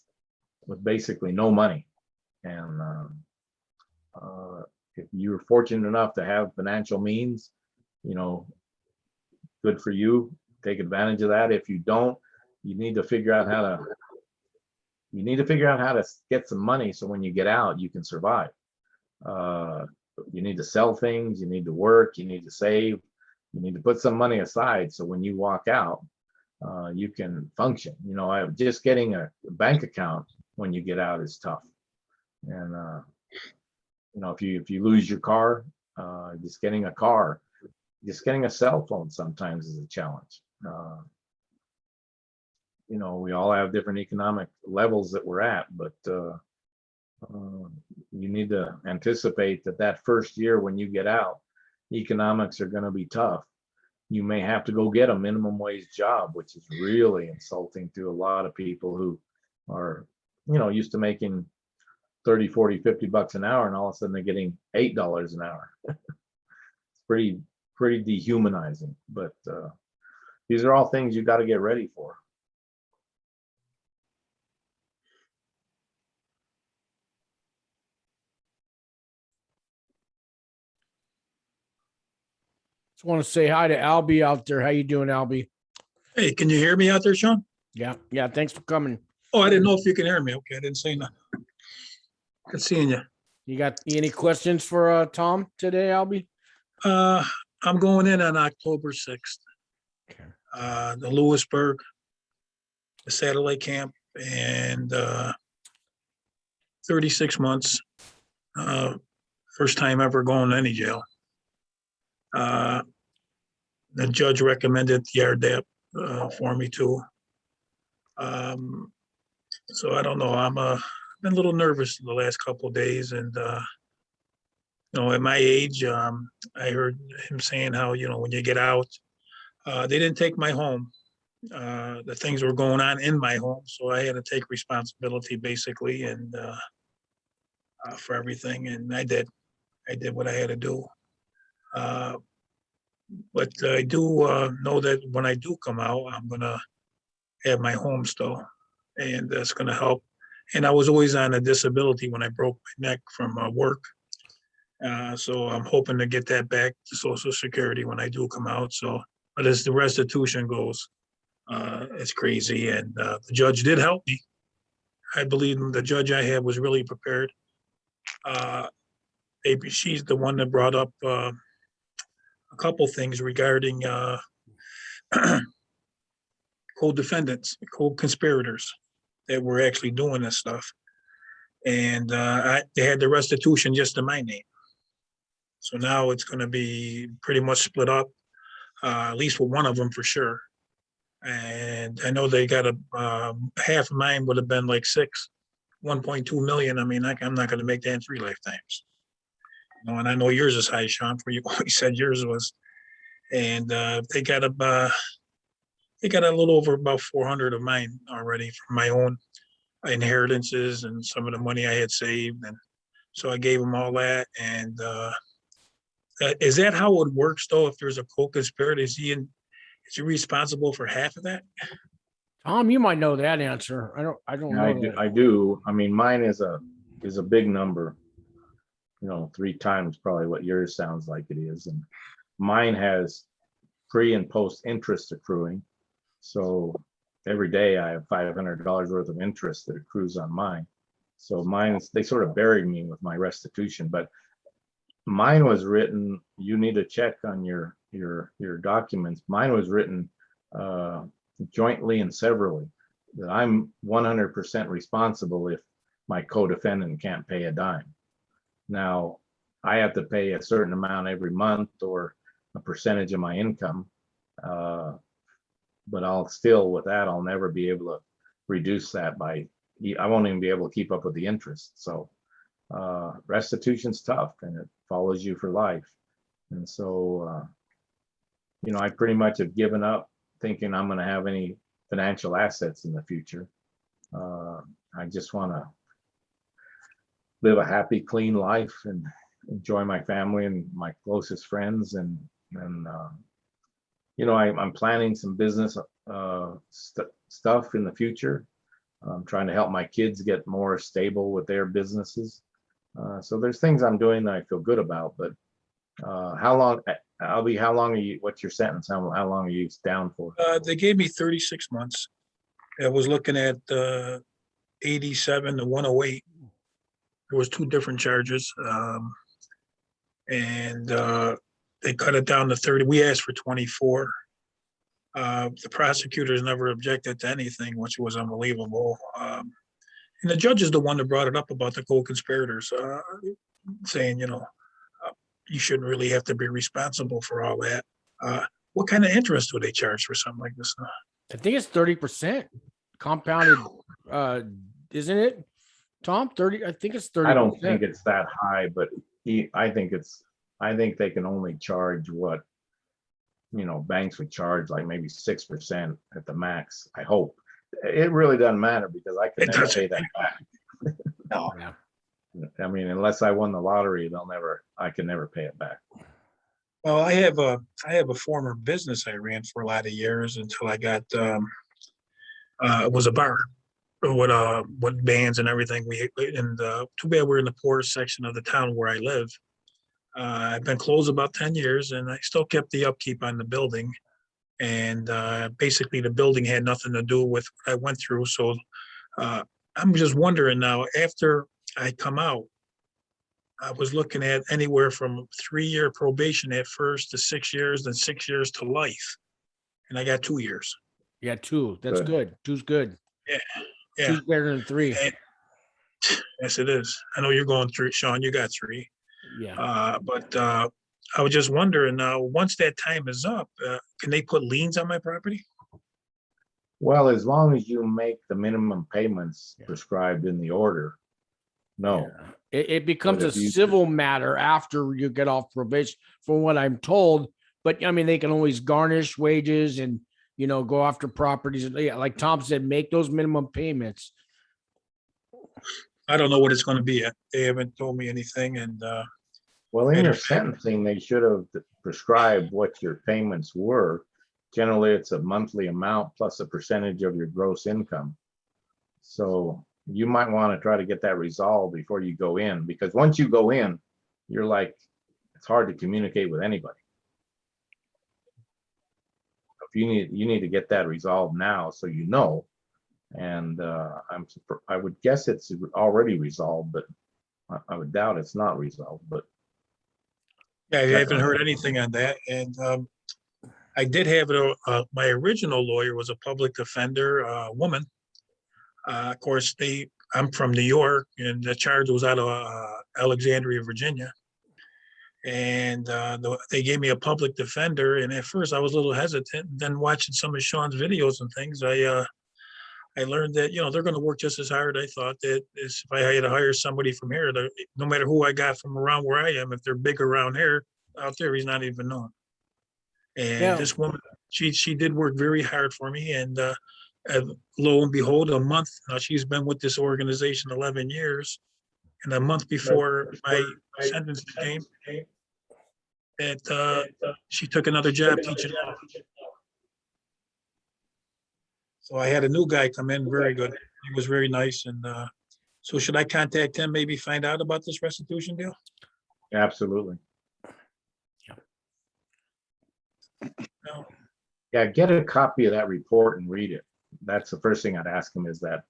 Speaker 3: basically no money. And if you're fortunate enough to have financial means, good for you. Take advantage of that. If you don't, you need to figure out how to get some money so when you get out, you can survive. You need to sell things, you need to work, you need to save, you need to put some money aside so when you walk out, you can function. Just getting a bank account when you get out is tough. And if you lose your car, just getting a car, just getting a cell phone sometimes is a challenge. We all have different economic levels that we're at, but you need to anticipate that first year when you get out, economics are going to be tough. You may have to go get a minimum wage job, which is really insulting to a lot of people who are, used to making 30, 40, 50 bucks an hour, and all of a sudden they're getting $8 an hour. It's pretty dehumanizing, but these are all things you got to get ready for.
Speaker 2: Just want to say hi to Albie out there. How you doing, Albie?
Speaker 4: Hey, can you hear me out there, Sean?
Speaker 2: Yeah. Thanks for coming.
Speaker 4: Oh, I didn't know if you can hear me. Okay, I didn't say nothing. Good seeing you.
Speaker 2: You got any questions for Tom today, Albie?
Speaker 4: I'm going in on October 6th.
Speaker 2: Okay.
Speaker 4: The Lewisburg, the satellite camp, and 36 months. First time ever going to any jail. The judge recommended the RDAP for me too. So I don't know. Been a little nervous the last couple of days, and at my age, I heard him saying how when you get out, they didn't take my home. The things were going on in my home, so I had to take responsibility basically, and for everything, and I did what I had to do. But I do know that when I do come out, I'm gonna have my home still, and that's gonna help. And I was always on a disability when I broke my neck from work. So I'm hoping to get that back to Social Security when I do come out. So, but as the restitution goes, it's crazy. And the judge did help me. I believe the judge I had was really prepared. Maybe she's the one that brought up a couple things regarding co-defendants, co-conspirators that were actually doing this stuff. And they had the restitution just in my name. So now it's going to be pretty much split up, at least with one of them for sure. And I know they got half of mine would have been like 1.2 million. I mean, I'm not going to make that in 3 lifetimes. You know, and I know yours is high, Sean, for you always said yours was. And they got a little over about 400 of mine already from my own inheritances and some of the money I had saved. And so I gave them all that. And is that how it works though? If there's a co-conspirator, is he responsible for half of that?
Speaker 2: Tom, you might know that answer. I don't know.
Speaker 3: I do. I mean, mine is a big number, 3 times probably what yours sounds like it is. And mine has pre and post interest accruing. So every day I have $500 worth of interest that accrues on mine. So they sort of buried me with my restitution, but mine was written, you need to check on your documents. Mine was written jointly and severally, that I'm 100% responsible if my co-defendant can't pay a dime. Now, I have to pay a certain amount every month or a percentage of my income, but I'll never be able to reduce that I won't even be able to keep up with the interest. So restitution's tough and it follows you for life. And so, I pretty much have given up thinking I'm going to have any financial assets in the future. I just want to live a happy, clean life and enjoy my family and my closest friends. And I'm planning some business stuff in the future. I'm trying to help my kids get more stable with their businesses. So there's things I'm doing that I feel good about, but how long are you, what's your sentence? How long are you down for?
Speaker 4: They gave me 36 months. I was looking at 87 to 108. There was 2 different charges. And they cut it down to 30. We asked for 24. The prosecutors never objected to anything, which was unbelievable. And the judge is the one that brought it up about the co-conspirators, saying, you shouldn't really have to be responsible for all that. What kind of interest do they charge for something like this?
Speaker 2: I think it's 30% compounded, isn't it, Tom? 30. I think it's 30%.
Speaker 3: I don't think it's that high, but I think they can only charge what banks would charge, like maybe 6% at the max. I hope. It really doesn't matter because I can never pay that back.
Speaker 4: No.
Speaker 2: Yeah.
Speaker 3: I mean, unless I won the lottery, I can never pay it back.
Speaker 4: Well, I have a former business I ran for a lot of years until I got it was a bar with bands and everything. Too bad we're in the poorest section of the town where I live. I've been closed about 10 years and I still kept the upkeep on the building. And basically the building had nothing to do with what I went through. So I'm just wondering now, after I come out, I was looking at anywhere from 3-year probation at first to 6 years, then 6 years to life. And I got 2 years.
Speaker 2: Yeah, 2. That's good. 2's good.
Speaker 4: Yeah.
Speaker 2: 2's better than 3.
Speaker 4: Yes, it is. I know you're going through, Sean, you got 3.
Speaker 2: Yeah.
Speaker 4: But I was just wondering now, once that time is up, can they put liens on my property?
Speaker 3: Well, as long as you make the minimum payments prescribed in the order, no.
Speaker 2: Yeah. It becomes a civil matter after you get off probation, from what I'm told. But I mean, they can always garnish wages and, go after properties. Like Tom said, make those minimum payments.
Speaker 4: I don't know what it's going to be yet. They haven't told me anything. And
Speaker 3: well, in your sentencing, they should have prescribed what your payments were. Generally, it's a monthly amount plus a percentage of your gross income. So you might want to try to get that resolved before you go in, because once you go in, you're like, it's hard to communicate with anybody. If you need to get that resolved now, so you know. And I would guess it's already resolved, but I would doubt it's not resolved. But
Speaker 4: Yeah, I haven't heard anything on that. And I did have my original lawyer was a public defender, woman. Of course, I'm from New York, and the charge was out of Alexandria, Virginia. And they gave me a public defender. And at first, I was a little hesitant. Then watching some of Sean's videos and things, I learned that, they're going to work just as hard. I thought that if I had to hire somebody from here, no matter who I got from around where I am, if they're big around here, out there, he's not even known. And this woman, she did work very hard for me. And lo and behold, a month now, she's been with this organization 11 years. And a month before my sentence came, that she took another job teaching law. So I had a new guy come in, very good. He was very nice. And so should I contact him, maybe find out about this restitution deal?
Speaker 3: absolutely.
Speaker 4: No.
Speaker 3: Yeah, get a copy of that report and read it. That's the first thing I'd ask them, is that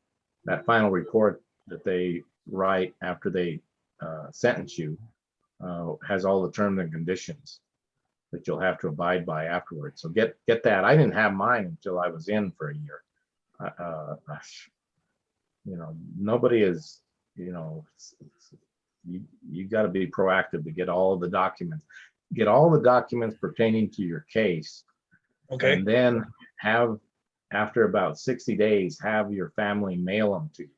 Speaker 3: final report that they write after they sentence you has all the terms and conditions that you'll have to abide by afterwards. So get that. I didn't have mine until I was in for a year. Nobody is, you got to be proactive to get all the documents, pertaining to your case.
Speaker 4: Okay.
Speaker 3: And then after about 60 days, have your family mail them to you,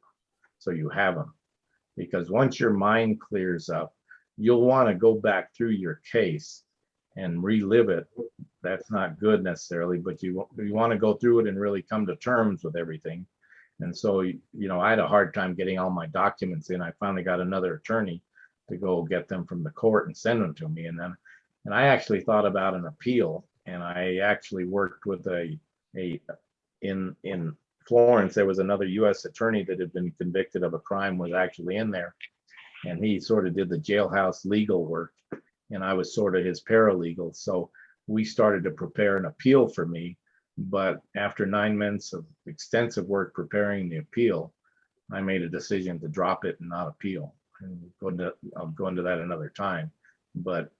Speaker 3: so you have them. Because once your mind clears up, you'll want to go back through your case and relive it. That's not good necessarily, but you want to go through it and really come to terms with everything. And so, I had a hard time getting all my documents in. I finally got another attorney to go get them from the court and send them to me. And I actually thought about an appeal, and I actually worked with in Florence, there was another U.S. attorney that had been convicted of a crime, was actually in there. And he sort of did the jailhouse legal work, and I was sort of his paralegal. So we started to prepare an appeal for me. But after 9 months of extensive work preparing the appeal, I made a decision to drop it and not appeal. And I'll go into that another time. But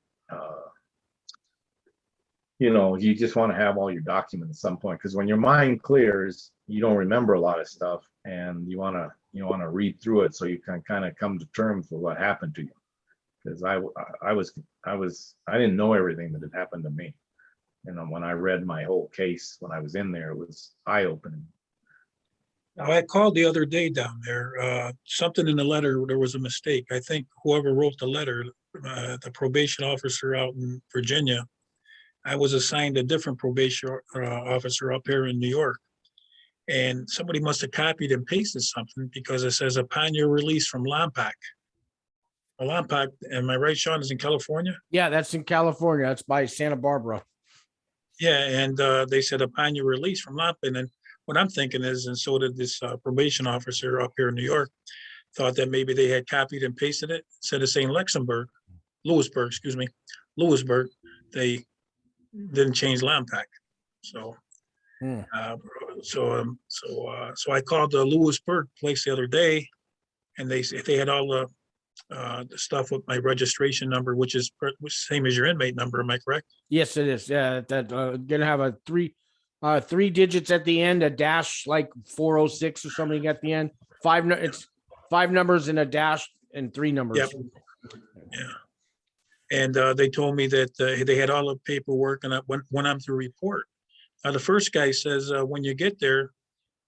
Speaker 3: you just want to have all your documents at some point, because when your mind clears, you don't remember a lot of stuff, and you want to read through it so you can kind of come to terms with what happened to you. Because I didn't know everything that had happened to me. When I read my whole case when I was in there, it was eye-opening.
Speaker 4: Now, I called the other day down there. Something in the letter, there was a mistake. I think whoever wrote the letter, the probation officer out in Virginia, I was assigned a different probation officer up here in New York. And somebody must have copied and pasted something, because it says, upon your release from Lompoc. Lompoc, am I right, Sean, is in California?
Speaker 2: Yeah, that's in California. That's by Santa Barbara.
Speaker 4: Yeah, and they said, upon your release from Lompoc. And then what I'm thinking is, and so did this probation officer up here in New York, thought that maybe they had copied and pasted it. Instead of saying Lewisburg, they didn't change Lompoc. So so I called the Lewisburg place the other day, and they had all the stuff with my registration number, which is same as your inmate number. Am I correct?
Speaker 2: Yes, it is. Yeah, that gonna have a three digits at the end, a dash like 406 or something at the end. It's 5 numbers and a dash and 3 numbers.
Speaker 4: Yep. Yeah. And they told me that they had all the paperwork, and I went on to report. The first guy says, when you get there,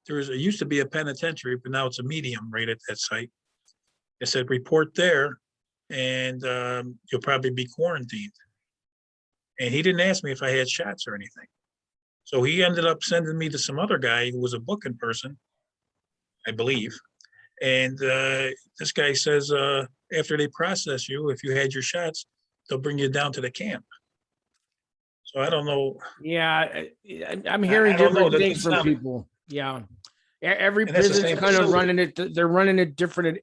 Speaker 4: it used to be a penitentiary, but now it's a medium right at that site. It said, report there, and you'll probably be quarantined. And he didn't ask me if I had shots or anything. So he ended up sending me to some other guy who was a booking person, I believe. And this guy says, after they process you, if you had your shots, they'll bring you down to the camp. So I don't know.
Speaker 2: Yeah, I'm hearing different things from people. Yeah. Every prison's kind of running it. They're running it different at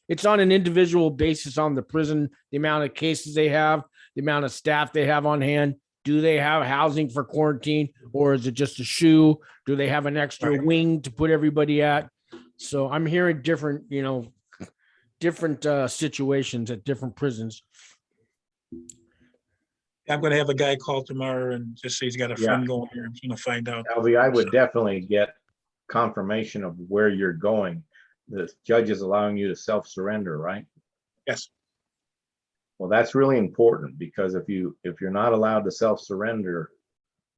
Speaker 2: it's on an individual basis on the prison, the amount of cases they have, the amount of staff they have on hand. Do they have housing for quarantine, or is it just a shoe? Do they have an extra wing to put everybody at? So I'm hearing different, different situations at different prisons.
Speaker 4: I'm gonna have a guy call tomorrow and just say he's got a
Speaker 3: Yeah.
Speaker 4: friend going here. I'm gonna find out.
Speaker 3: Albie, I would definitely get confirmation of where you're going. The judge is allowing you to self-surrender, right?
Speaker 4: Yes.
Speaker 3: Well, that's really important, because if you're not allowed to self-surrender,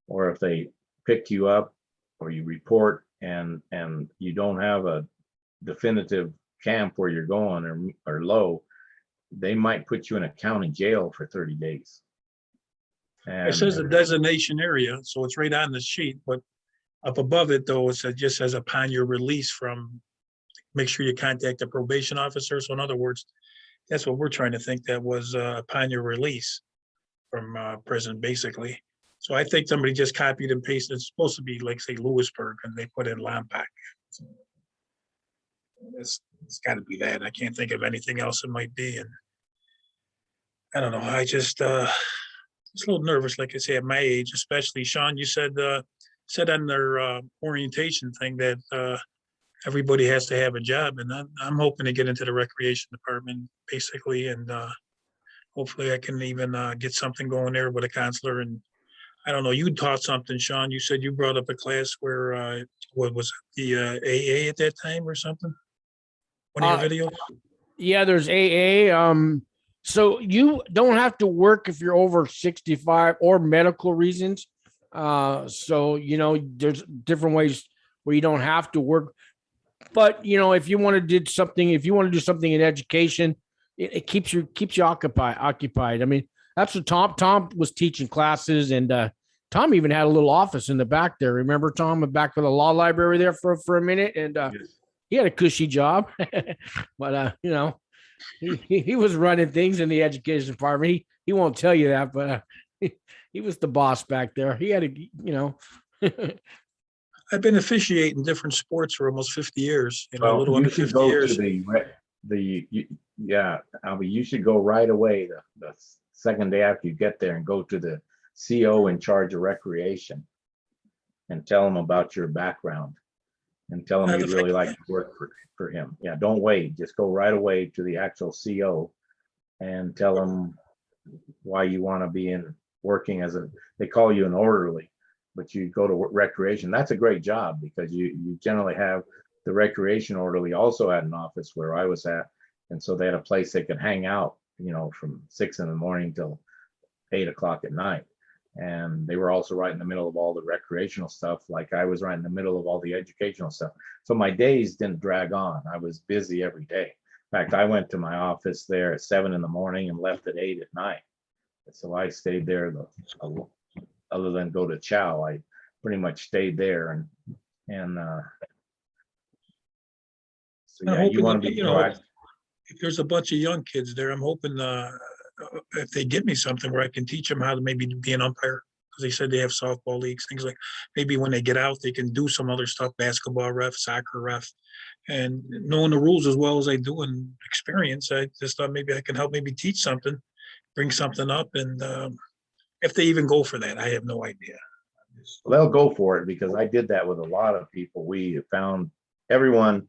Speaker 3: or if they pick you up or you report and you don't have a definitive camp where you're going or low, they might put you in a county jail for 30 days.
Speaker 4: It says a designation area, so it's right on the sheet, but up above it though, it just says upon your release from, make sure you contact the probation officer. So in other words, that's what we're trying to think, that was upon your release from prison, basically. So I think somebody just copied and pasted. It's supposed to be like, say, Lewisburg, and they put in Lompoc. So it's got to be that. I can't think of anything else it might be. And I don't know. I just it's a little nervous, like I say, at my age, especially. Sean, you said on their orientation thing that everybody has to have a job, and I'm hoping to get into the recreation department, basically, and hopefully I can even get something going there with a counselor. And I don't know, you taught something, Sean. You said you brought up a class where what was it, the AA at that time or something? One of your videos?
Speaker 2: Yeah, there's AA. So you don't have to work if you're over 65 or medical reasons. So, there's different ways where you don't have to work. But, if you want to do something in education, it keeps you occupied. I mean, that's what Tom was teaching classes, and Tom even had a little office in the back there. Remember, Tom, back for the law library there for a minute, and he had a cushy job. But he was running things in the education department. He won't tell you that, but he was the boss back there. He had
Speaker 4: I've been officiating different sports for almost 50 years. A
Speaker 3: well,
Speaker 4: little
Speaker 3: you
Speaker 4: under
Speaker 3: should
Speaker 4: 50
Speaker 3: go
Speaker 4: years.
Speaker 3: to Albie, you should go right away the second day after you get there and go to the CO in charge of recreation and tell them about your background and tell them you'd really like to work for him. Yeah, don't wait. Just go right away to the actual CO and tell them why you want to be working they call you an orderly, but you go to recreation. That's a great job, because you generally have the recreation orderly also had an office where I was at. And so they had a place they could hang out, from 6 a.m. till 8 o'clock at night. And they were also right in the middle of all the recreational stuff. Like I was right in the middle of all the educational stuff. So my days didn't drag on. I was busy every day. In fact, I went to my office there at 7 a.m. and left at 8 at night. So I stayed there other than go to chow. I pretty much stayed there and so yeah, you want to be proactive.
Speaker 4: If there's a bunch of young kids there, I'm hoping if they get me something where I can teach them how to maybe be an umpire, because they said they have softball leagues, things like maybe when they get out, they can do some other stuff, basketball ref, soccer ref, and knowing the rules as well as I do and experience, I just thought maybe I can help maybe teach something, bring something up. And if they even go for that, I have no idea.
Speaker 3: Well, they'll go for it, because I did that with a lot of people. We found everyone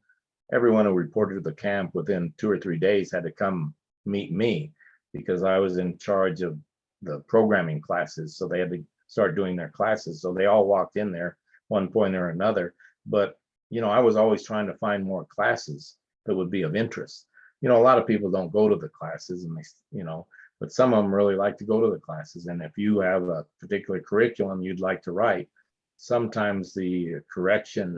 Speaker 3: who reported to the camp within 2 or 3 days had to come meet me, because I was in charge of the programming classes. So they had to start doing their classes. So they all walked in there one point or another. But, I was always trying to find more classes that would be of interest. A lot of people don't go to the classes, and but some of them really like to go to the classes. And if you have a particular curriculum you'd like to write, sometimes the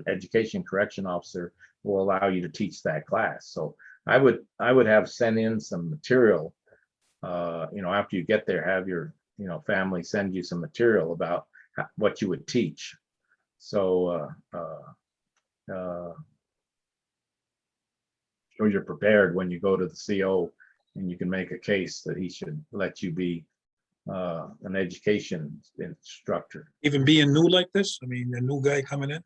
Speaker 3: education correction officer will allow you to teach that class. So I would have sent in some material, after you get there, have your, family send you some material about what you would teach. So, so you're prepared when you go to the CO, and you can make a case that he should let you be an education instructor.
Speaker 4: Even being new like this, I mean, a new guy coming in.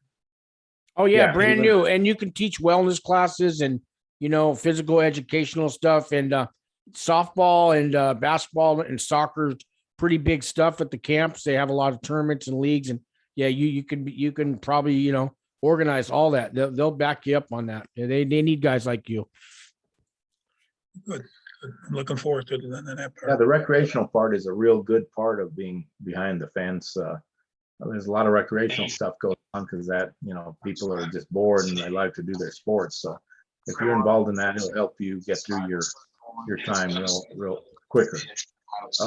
Speaker 2: Oh yeah,
Speaker 3: Yeah,
Speaker 2: brand
Speaker 3: even-
Speaker 2: new. And you can teach wellness classes and, physical educational stuff, and softball and basketball and soccer, pretty big stuff at the camps. They have a lot of tournaments and leagues, and yeah, you can probably, organize all that. They'll back you up on that. They need guys like you.
Speaker 4: Good. I'm looking forward to that part.
Speaker 3: Yeah, the recreational part is a real good part of being behind the fence. There's a lot of recreational stuff going on because people are just bored and they like to do their sports. So if you're involved in that, it'll help you get through your time real quicker.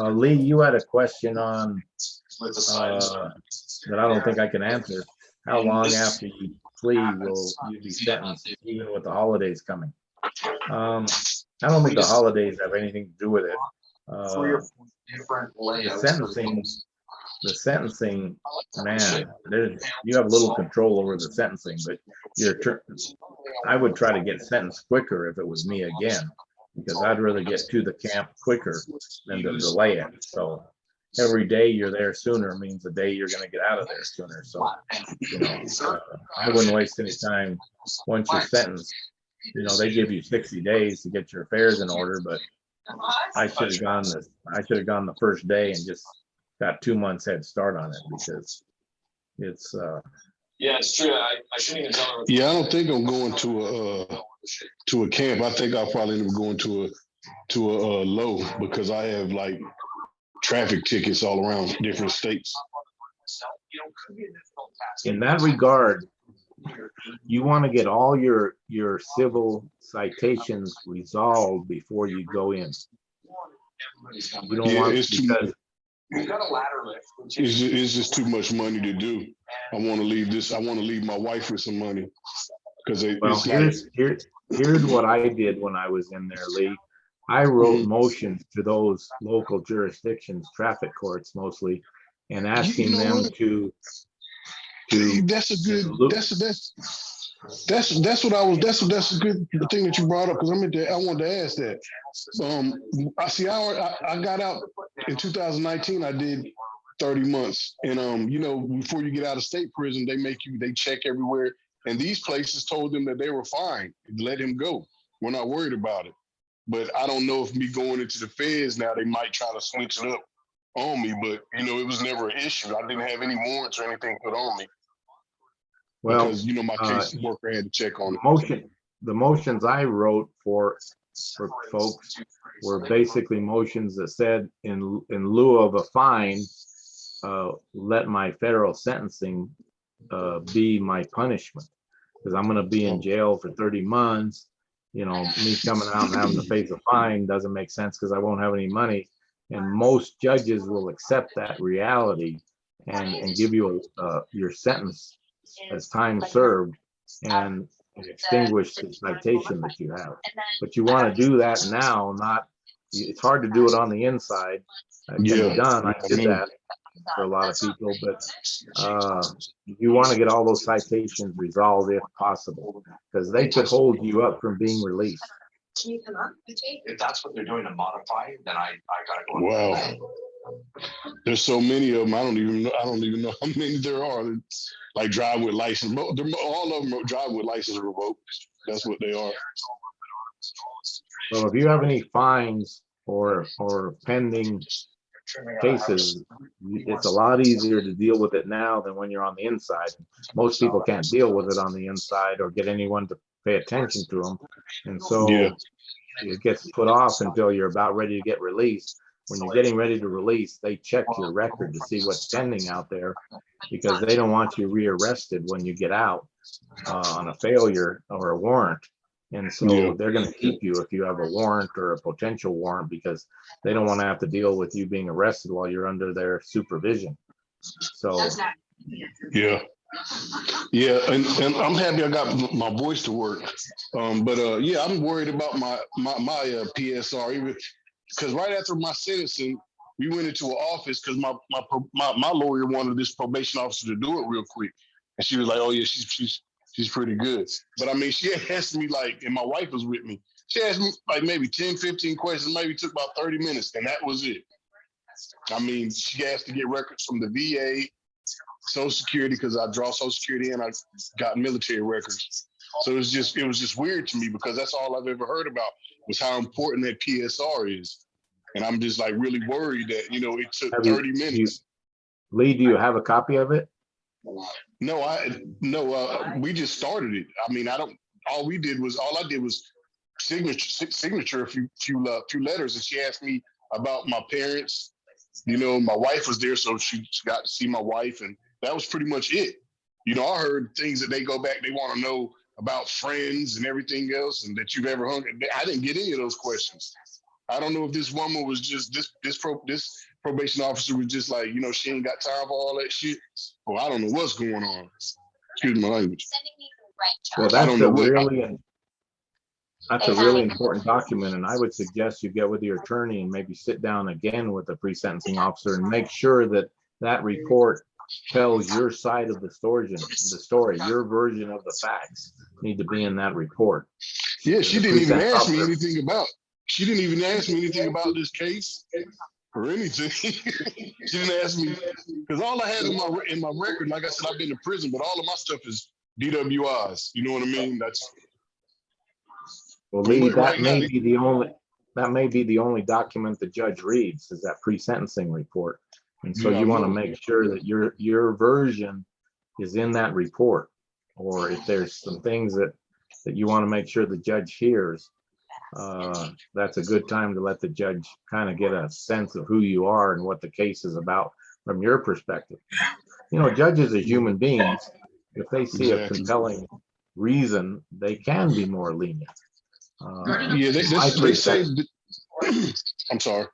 Speaker 3: Lee, you had a question on that I don't think I can answer. How long after you plea will you be sentenced, even with the holidays coming? I don't think the holidays have anything to do with it. The sentencing, man, you have little control over the sentencing, but I would try to get sentenced quicker if it was me again, because I'd rather get to the camp quicker than to delay it. So every day you're there sooner means the day you're going to get out of there sooner. So, I wouldn't waste any time once you're sentenced. They give you 60 days to get your affairs in order, but I should have gone the first day and just got 2 months head start on it, because it's
Speaker 5: yeah, it's true. I shouldn't even tell her. Yeah, I don't think I'm going to a camp. I think I'll probably end up going to a low, because I have like traffic tickets all around different states.
Speaker 3: In that regard, you want to get all your civil citations resolved before you go in. You don't want, because
Speaker 5: it's just too much money to do. I want to leave my wife with some money, because
Speaker 3: here's what I did when I was in there, Lee. I wrote motions to those local jurisdictions, traffic courts mostly, and asking them to
Speaker 5: that's a good that's a good thing that you brought up, because I wanted to ask that. I got out in 2019. I did 30 months, and before you get out of state prison, they check everywhere, and these places told them that they were fine, let him go, we're not worried about it. But I don't know if me going into the feds now, they might try to switch it up on me, but it was never an issue. I didn't have any warrants or anything put on me.
Speaker 3: Well,
Speaker 5: because my case worker had to check on it.
Speaker 3: The motions I wrote for folks were basically motions that said, in lieu of a fine, let my federal sentencing be my punishment, because I'm going to be in jail for 30 months. Me coming out and having to face a fine doesn't make sense, because I won't have any money. And most judges will accept that reality and give you your sentence as time served and extinguish the citation that you have. But you want to do that now, it's hard to do it on the inside. It can be done. I did that for a lot of people, but you want to get all those citations resolved if possible, because they could hold you up from being released.
Speaker 6: Can you come up? If that's what they're doing to modify, then I gotta go.
Speaker 5: Wow. There's so many of them. I don't even know how many there are. Like drive with license. All of them drive with license revoked. That's what they are.
Speaker 3: So if you have any fines or pending cases, it's a lot easier to deal with it now than when you're on the inside. Most people can't deal with it on the inside or get anyone to pay attention to them, and so it gets put off until you're about ready to get released. When you're getting ready to release, they check your record to see what's pending out there, because they don't want you rearrested when you get out on a failure or a warrant. And so they're going to keep you if you have a warrant or a potential warrant, because they don't want to have to deal with you being arrested while you're under their supervision. So
Speaker 5: yeah, and I'm happy I got my voice to work. But I'm worried about my PSR, even because right after my sentencing, we went into an office because my lawyer wanted this probation officer to do it real quick, and she was like, "Oh yeah, she's pretty good." But I mean, she asked me and my wife was with me. She asked me like maybe 10, 15 questions, maybe took about 30 minutes, and that was it. I mean, she asked to get records from the VA, Social Security, because I draw Social Security and I got military records. So it was just weird to me because that's all I've ever heard about was how important that PSR is. And I'm just like really worried that, you know, it took 30 minutes.
Speaker 3: Lee, do you have a copy of it?
Speaker 5: No, we just started it. I mean, all I did was signature a few letters, and she asked me about my parents. You know, my wife was there, so she got to see my wife, and that was pretty much it. You know, I heard things that they go back, they want to know about friends and everything else, and that you've ever hung. I didn't get any of those questions. I don't know if this woman was just this probation officer was just like, you know, she ain't got time for all that shit. Well, I don't know what's going on. Excuse my language.
Speaker 3: Well, that's a really important document, and I would suggest you get with your attorney and maybe sit down again with the pre-sentencing officer and make sure that that report tells your side of the story, your version of the facts need to be in that report.
Speaker 5: Yeah, she didn't even ask me anything about. She didn't even ask me anything about this case or anything. She didn't ask me because all I had in my record, like I said, I've been to prison, but all of my stuff is DWIs. You know what I mean? That's.
Speaker 3: Well, Lee, that may be the only document the judge reads is that pre-sentencing report. And so you want to make sure that your version is in that report, or if there's some things that you want to make sure the judge hears, that's a good time to let the judge kind of get a sense of who you are and what the case is about from your perspective. You know, judges as human beings, if they see a compelling reason, they can be more lenient.
Speaker 5: Yeah, they say. I'm sorry.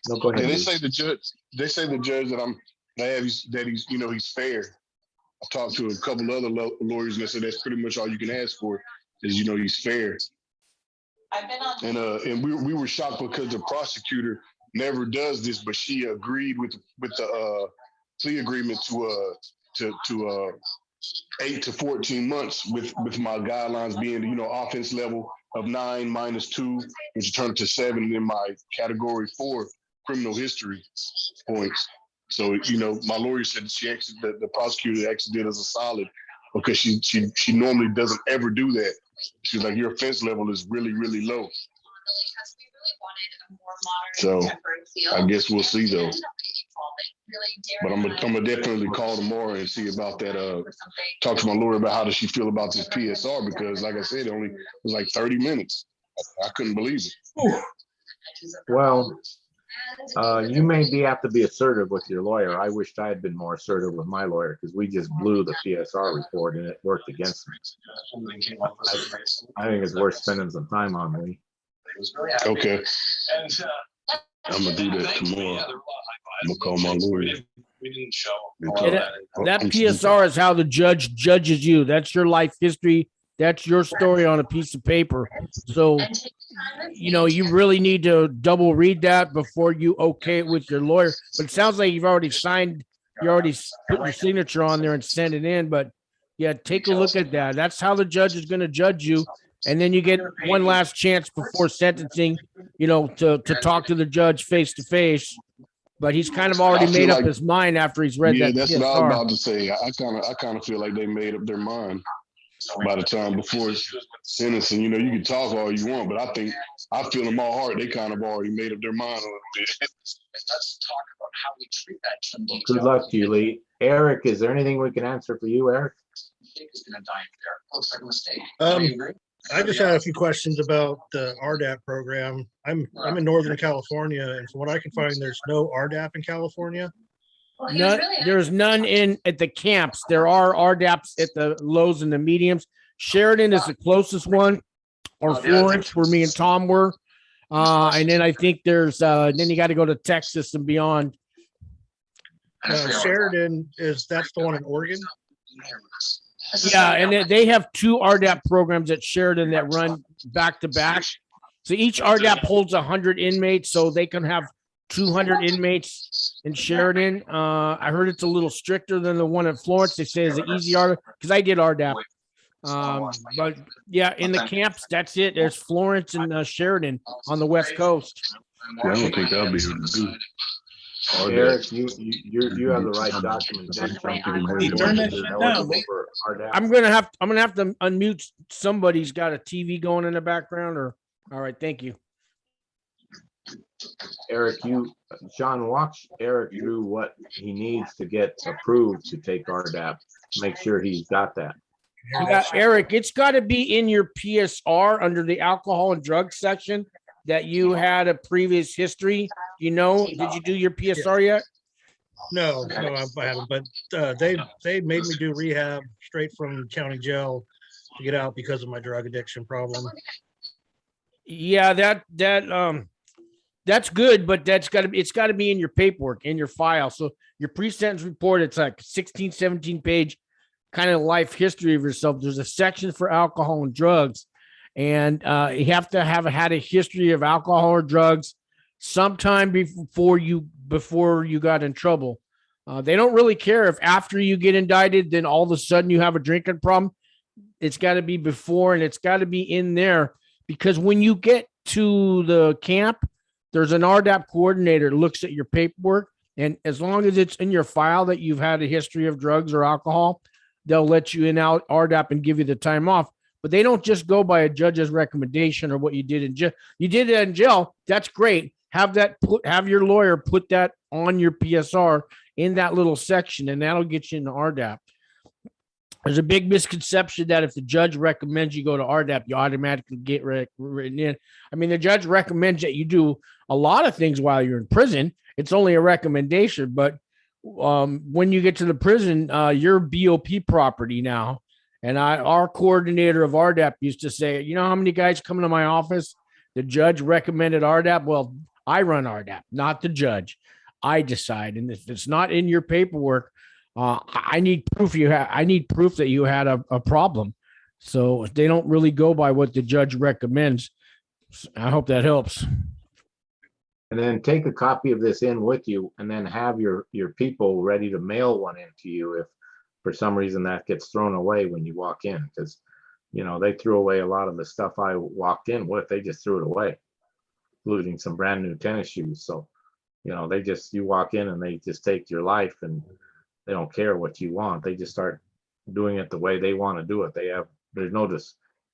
Speaker 3: No, go ahead.
Speaker 5: Yeah, they say the judge that he's you know he's fair. I talked to a couple other lawyers and they said that's pretty much all you can ask for is you know he's fair. And we were shocked because the prosecutor never does this, but she agreed with the plea agreement to 8 to 14 months with my guidelines being, you know, offense level of 9 minus 2, which turned to 7 in my category 4 criminal history points. So, you know, my lawyer said the prosecutor actually did us a solid because she normally doesn't ever do that. She's like, your offense level is really, really low. So I guess we'll see though. But I'm gonna definitely call tomorrow and see about that. Talk to my lawyer about how does she feel about this PSR, because like I said, it was like 30 minutes. I couldn't believe it.
Speaker 3: Well, you may have to be assertive with your lawyer. I wished I had been more assertive with my lawyer because we just blew the PSR report and it worked against me. I think it's worth spending some time on, Lee.
Speaker 5: Okay. I'm gonna do that tomorrow. I'm gonna call my lawyer.
Speaker 2: That PSR is how the judge judges you. That's your life history. That's your story on a piece of paper. So, you know, you really need to double read that before you okay it with your lawyer. But it sounds like you've already signed, you already put your signature on there and sent it in. But yeah, take a look at that. That's how the judge is going to judge you. And then you get one last chance before sentencing, you know, to talk to the judge face to face. But he's kind of already made up his mind after he's read that.
Speaker 5: Yeah, that's what I was about to say. I kind of feel like they made up their mind by the time before sentencing. You know, you can talk all you want, but I feel in my heart they kind of already made up their mind a little bit.
Speaker 6: Let's talk about how we treat that.
Speaker 3: Good luck to you, Lee. Eric, is there anything we can answer for you, Eric?
Speaker 6: Looks like a mistake.
Speaker 7: I just had a few questions about the RDAP program. I'm in Northern California, and from what I can find, there's no RDAP in California.
Speaker 2: There's none at the camps. There are RDAPs at the lows and the mediums. Sheridan is the closest one, or Florence, where me and Tom were. And then I think there's then you got to go to Texas and beyond.
Speaker 7: Sheridan that's the one in Oregon.
Speaker 2: Yeah, and they have 2 RDAP programs at Sheridan that run back to back. So each RDAP holds 100 inmates, so they can have 200 inmates in Sheridan. I heard it's a little stricter than the one at Florence. They say it's an easy RDAP because I did RDAP. But yeah, in the camps, that's it. There's Florence and Sheridan on the West Coast.
Speaker 5: Yeah, I don't think that'll be able to do.
Speaker 3: Eric, you have the right documentation.
Speaker 4: Hey, turn that shit down, man.
Speaker 2: I'm gonna have to unmute somebody's got a TV going in the background, or all right, thank you.
Speaker 3: Eric, Sean, watch Eric through what he needs to get approved to take RDAP. Make sure he's got that.
Speaker 2: Yeah, Eric, it's got to be in your PSR under the alcohol and drug section that you had a previous history. Did you do your PSR yet?
Speaker 7: No, I haven't, but they made me do rehab straight from county jail to get out because of my drug addiction problem.
Speaker 2: Yeah, that's good, but it's got to be in your paperwork, in your file. So your pre-sentence report, it's like 16, 17 page kind of life history of yourself. There's a section for alcohol and drugs, and you have to have had a history of alcohol or drugs sometime before you got in trouble. They don't really care if after you get indicted, then all of a sudden you have a drinking problem. It's got to be before, and it's got to be in there, because when you get to the camp, there's an RDAP coordinator that looks at your paperwork, and as long as it's in your file that you've had a history of drugs or alcohol, they'll let you in out RDAP and give you the time off. But they don't just go by a judge's recommendation or what you did in jail. You did it in jail. That's great. Have your lawyer put that on your PSR in that little section, and that'll get you into RDAP. There's a big misconception that if the judge recommends you go to RDAP, you automatically get written in. I mean, the judge recommends that you do a lot of things while you're in prison. It's only a recommendation, but when you get to the prison, you're BOP property now. And our coordinator of RDAP used to say, you know how many guys come to my office? The judge recommended RDAP. Well, I run RDAP, not the judge. I decide. And if it's not in your paperwork, I need proof that you had a problem. So they don't really go by what the judge recommends. I hope that helps.
Speaker 3: And then take a copy of this in with you, and then have your people ready to mail one in to you if for some reason that gets thrown away when you walk in, because they threw away a lot of the stuff I walked in with. They just threw it away, including some brand new tennis shoes. So you walk in and they just take your life, and they don't care what you want. They just start doing it the way they want to do it. They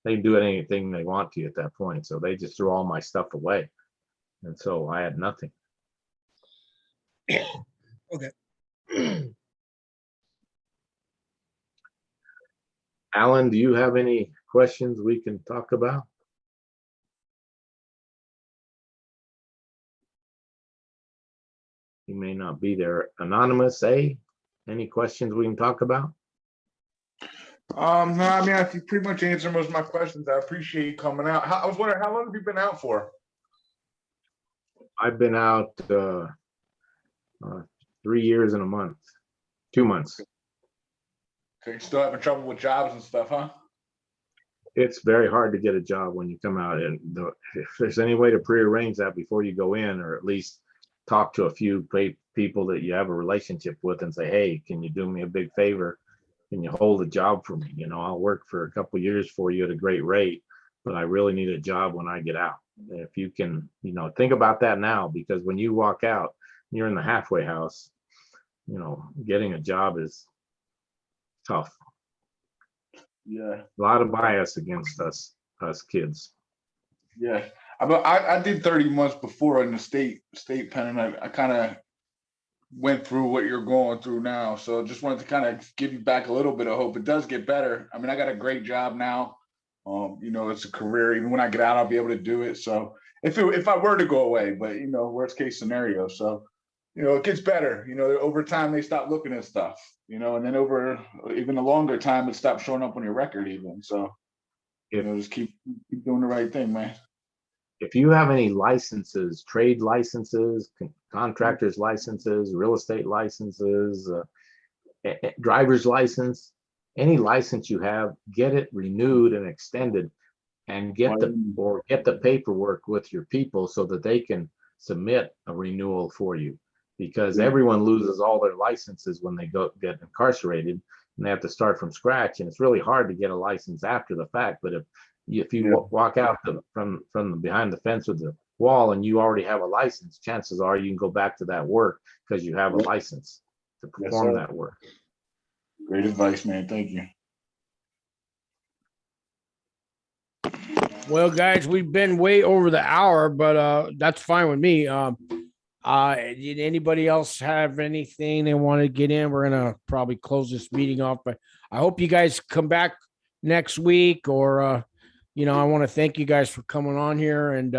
Speaker 3: can do anything they want to you at that point. So they just threw all my stuff away. And so I had nothing.
Speaker 7: Okay.
Speaker 3: Alan, do you have any questions we can talk about? You may not be there. Anonymous A, any questions we can talk about?
Speaker 1: No, I mean, I think pretty much answered most of my questions. I appreciate you coming out. I was wondering, how long have you been out for?
Speaker 3: I've been out 3 years and a month, 2 months.
Speaker 1: So you're still having trouble with jobs and stuff, huh?
Speaker 3: It's very hard to get a job when you come out, and if there's any way to prearrange that before you go in, or at least talk to a few people that you have a relationship with and say, hey, can you do me a big favor? Can you hold a job for me? I'll work for a couple of years for you at a great rate, but I really need a job when I get out. If you can, think about that now, because when you walk out, you're in the halfway house, getting a job is tough.
Speaker 1: Yeah.
Speaker 3: A lot of bias against us kids.
Speaker 1: Yeah. I did 30 months before in the state pen, and I kind of went through what you're going through now. So just wanted to kind of give you back a little bit of hope. It does get better. I mean, I got a great job now. It's a career. Even when I get out, I'll be able to do it. So if I were to go away, but worst case scenario. So, it gets better. Over time they stop looking at stuff, and then over even a longer time, it stops showing up on your record even. So, just keep doing the right thing, man.
Speaker 3: If you have any licenses, trade licenses, contractors licenses, real estate licenses, driver's license, any license you have, get it renewed and extended, and get the paperwork with your people so that they can submit a renewal for you, because everyone loses all their licenses when they get incarcerated, and they have to start from scratch, and it's really hard to get a license after the fact. But if you walk out from the behind the fence with the wall and you already have a license, chances are you can go back to that work because you have a license to perform
Speaker 1: sir.
Speaker 3: that work.
Speaker 1: Great advice, man. Thank you.
Speaker 2: Well, guys, we've been way over the hour, but that's fine with me. Did anybody else have anything they want to get in? We're gonna probably close this meeting off, but I hope you guys come back next week, or I want to thank you guys for coming on here. And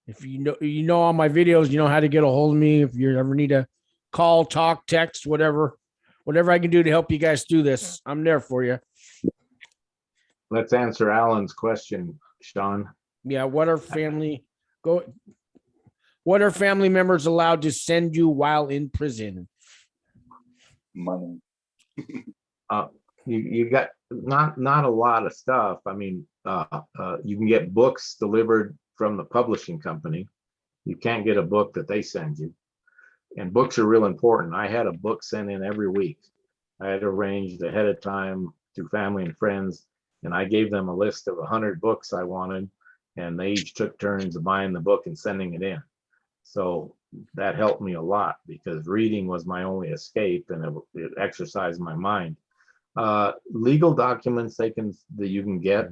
Speaker 2: if you know all my videos, you know how to get a hold of me. If you ever need to call, talk, text, whatever I can do to help you guys do this, I'm there for you.
Speaker 3: Let's answer Alan's question, Sean.
Speaker 2: Yeah, what are family members allowed to send you while in prison?
Speaker 1: Money.
Speaker 3: You got not a lot of stuff. I mean, you can get books delivered from the publishing company. You can't get a book that they send you. And books are real important. I had a book sent in every week. I had arranged ahead of time through family and friends, and I gave them a list of 100 books I wanted, and they each took turns of buying the book and sending it in. So that helped me a lot because reading was my only escape, and it exercised my mind. Legal documents that you can get.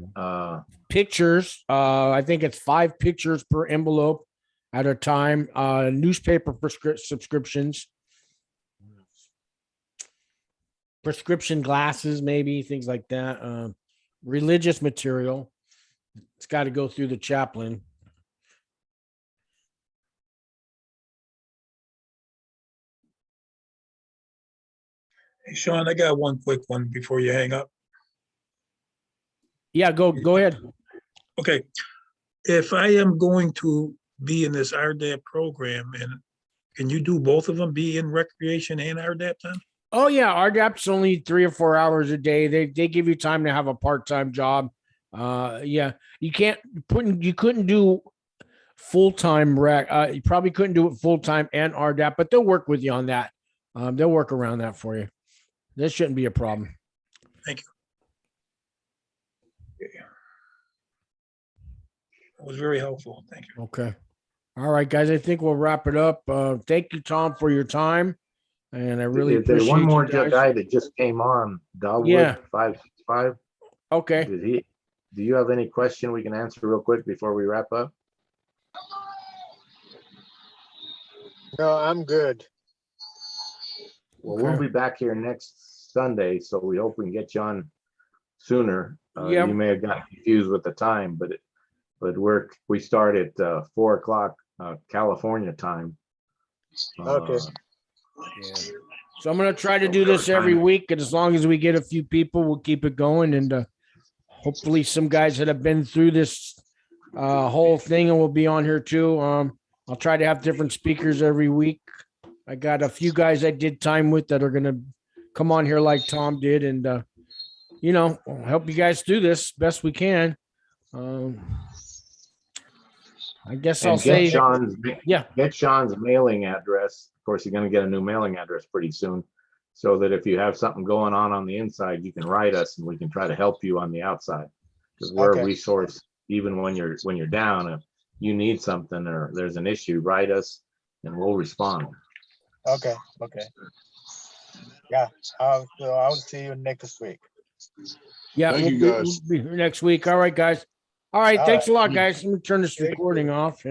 Speaker 2: Pictures. I think it's 5 pictures per envelope at a time. Newspaper subscriptions. Prescription glasses, maybe, things like that. Religious material. It's got to go through the chaplain.
Speaker 4: Hey, Sean, I got one quick one before you hang up.
Speaker 2: Yeah, go ahead.
Speaker 4: Okay. If I am going to be in this RDAP program, and can you do both of them, be in recreation and RDAP then?
Speaker 2: Oh yeah, RDAP's only 3 or 4 hours a day. They give you time to have a part-time job. Yeah, you couldn't do full-time rec. You probably couldn't do it full-time and RDAP, but they'll work with you on that. They'll work around that for you. This shouldn't be a problem.
Speaker 4: Thank you. Okay. That was very helpful. Thank you.
Speaker 2: Okay. All right, guys, I think we'll wrap it up. Thank you, Tom, for your time. And I really appreciate
Speaker 3: There's one more
Speaker 2: you guys.
Speaker 3: guy that just came on, Dogwood
Speaker 2: Yeah.
Speaker 3: 565.
Speaker 2: Okay.
Speaker 3: Do you have any question we can answer real quick before we wrap up?
Speaker 8: No, I'm good.
Speaker 3: Well,
Speaker 2: Okay.
Speaker 3: we'll be back here next Sunday, so we hope we can get you on sooner.
Speaker 2: Yeah.
Speaker 3: You may have got confused with the time, but we start at 4 o'clock California time.
Speaker 8: Okay.
Speaker 2: Yeah. So I'm going to try to do this every week. And as long as we get a few people, we'll keep it going. And hopefully some guys that have been through this whole thing and will be on here too. I'll try to have different speakers every week. I got a few guys I did time with that are going to come on here like Tom did. And, help you guys do this best we can. I guess I'll say,
Speaker 3: get Sean's mailing address. Of course, you're going to get a new mailing address pretty soon, so that if you have something going on the inside, you can write us and we can try to help you on the outside. Because we're a resource, even when you're down. If you need something or there's an issue, write us and we'll respond.
Speaker 8: Okay. Yeah, I'll see you next week.
Speaker 2: Yeah,
Speaker 5: Thank you, guys.
Speaker 2: we'll be here next week. All right, guys. All right, thanks a lot, guys. Let me turn this recording off.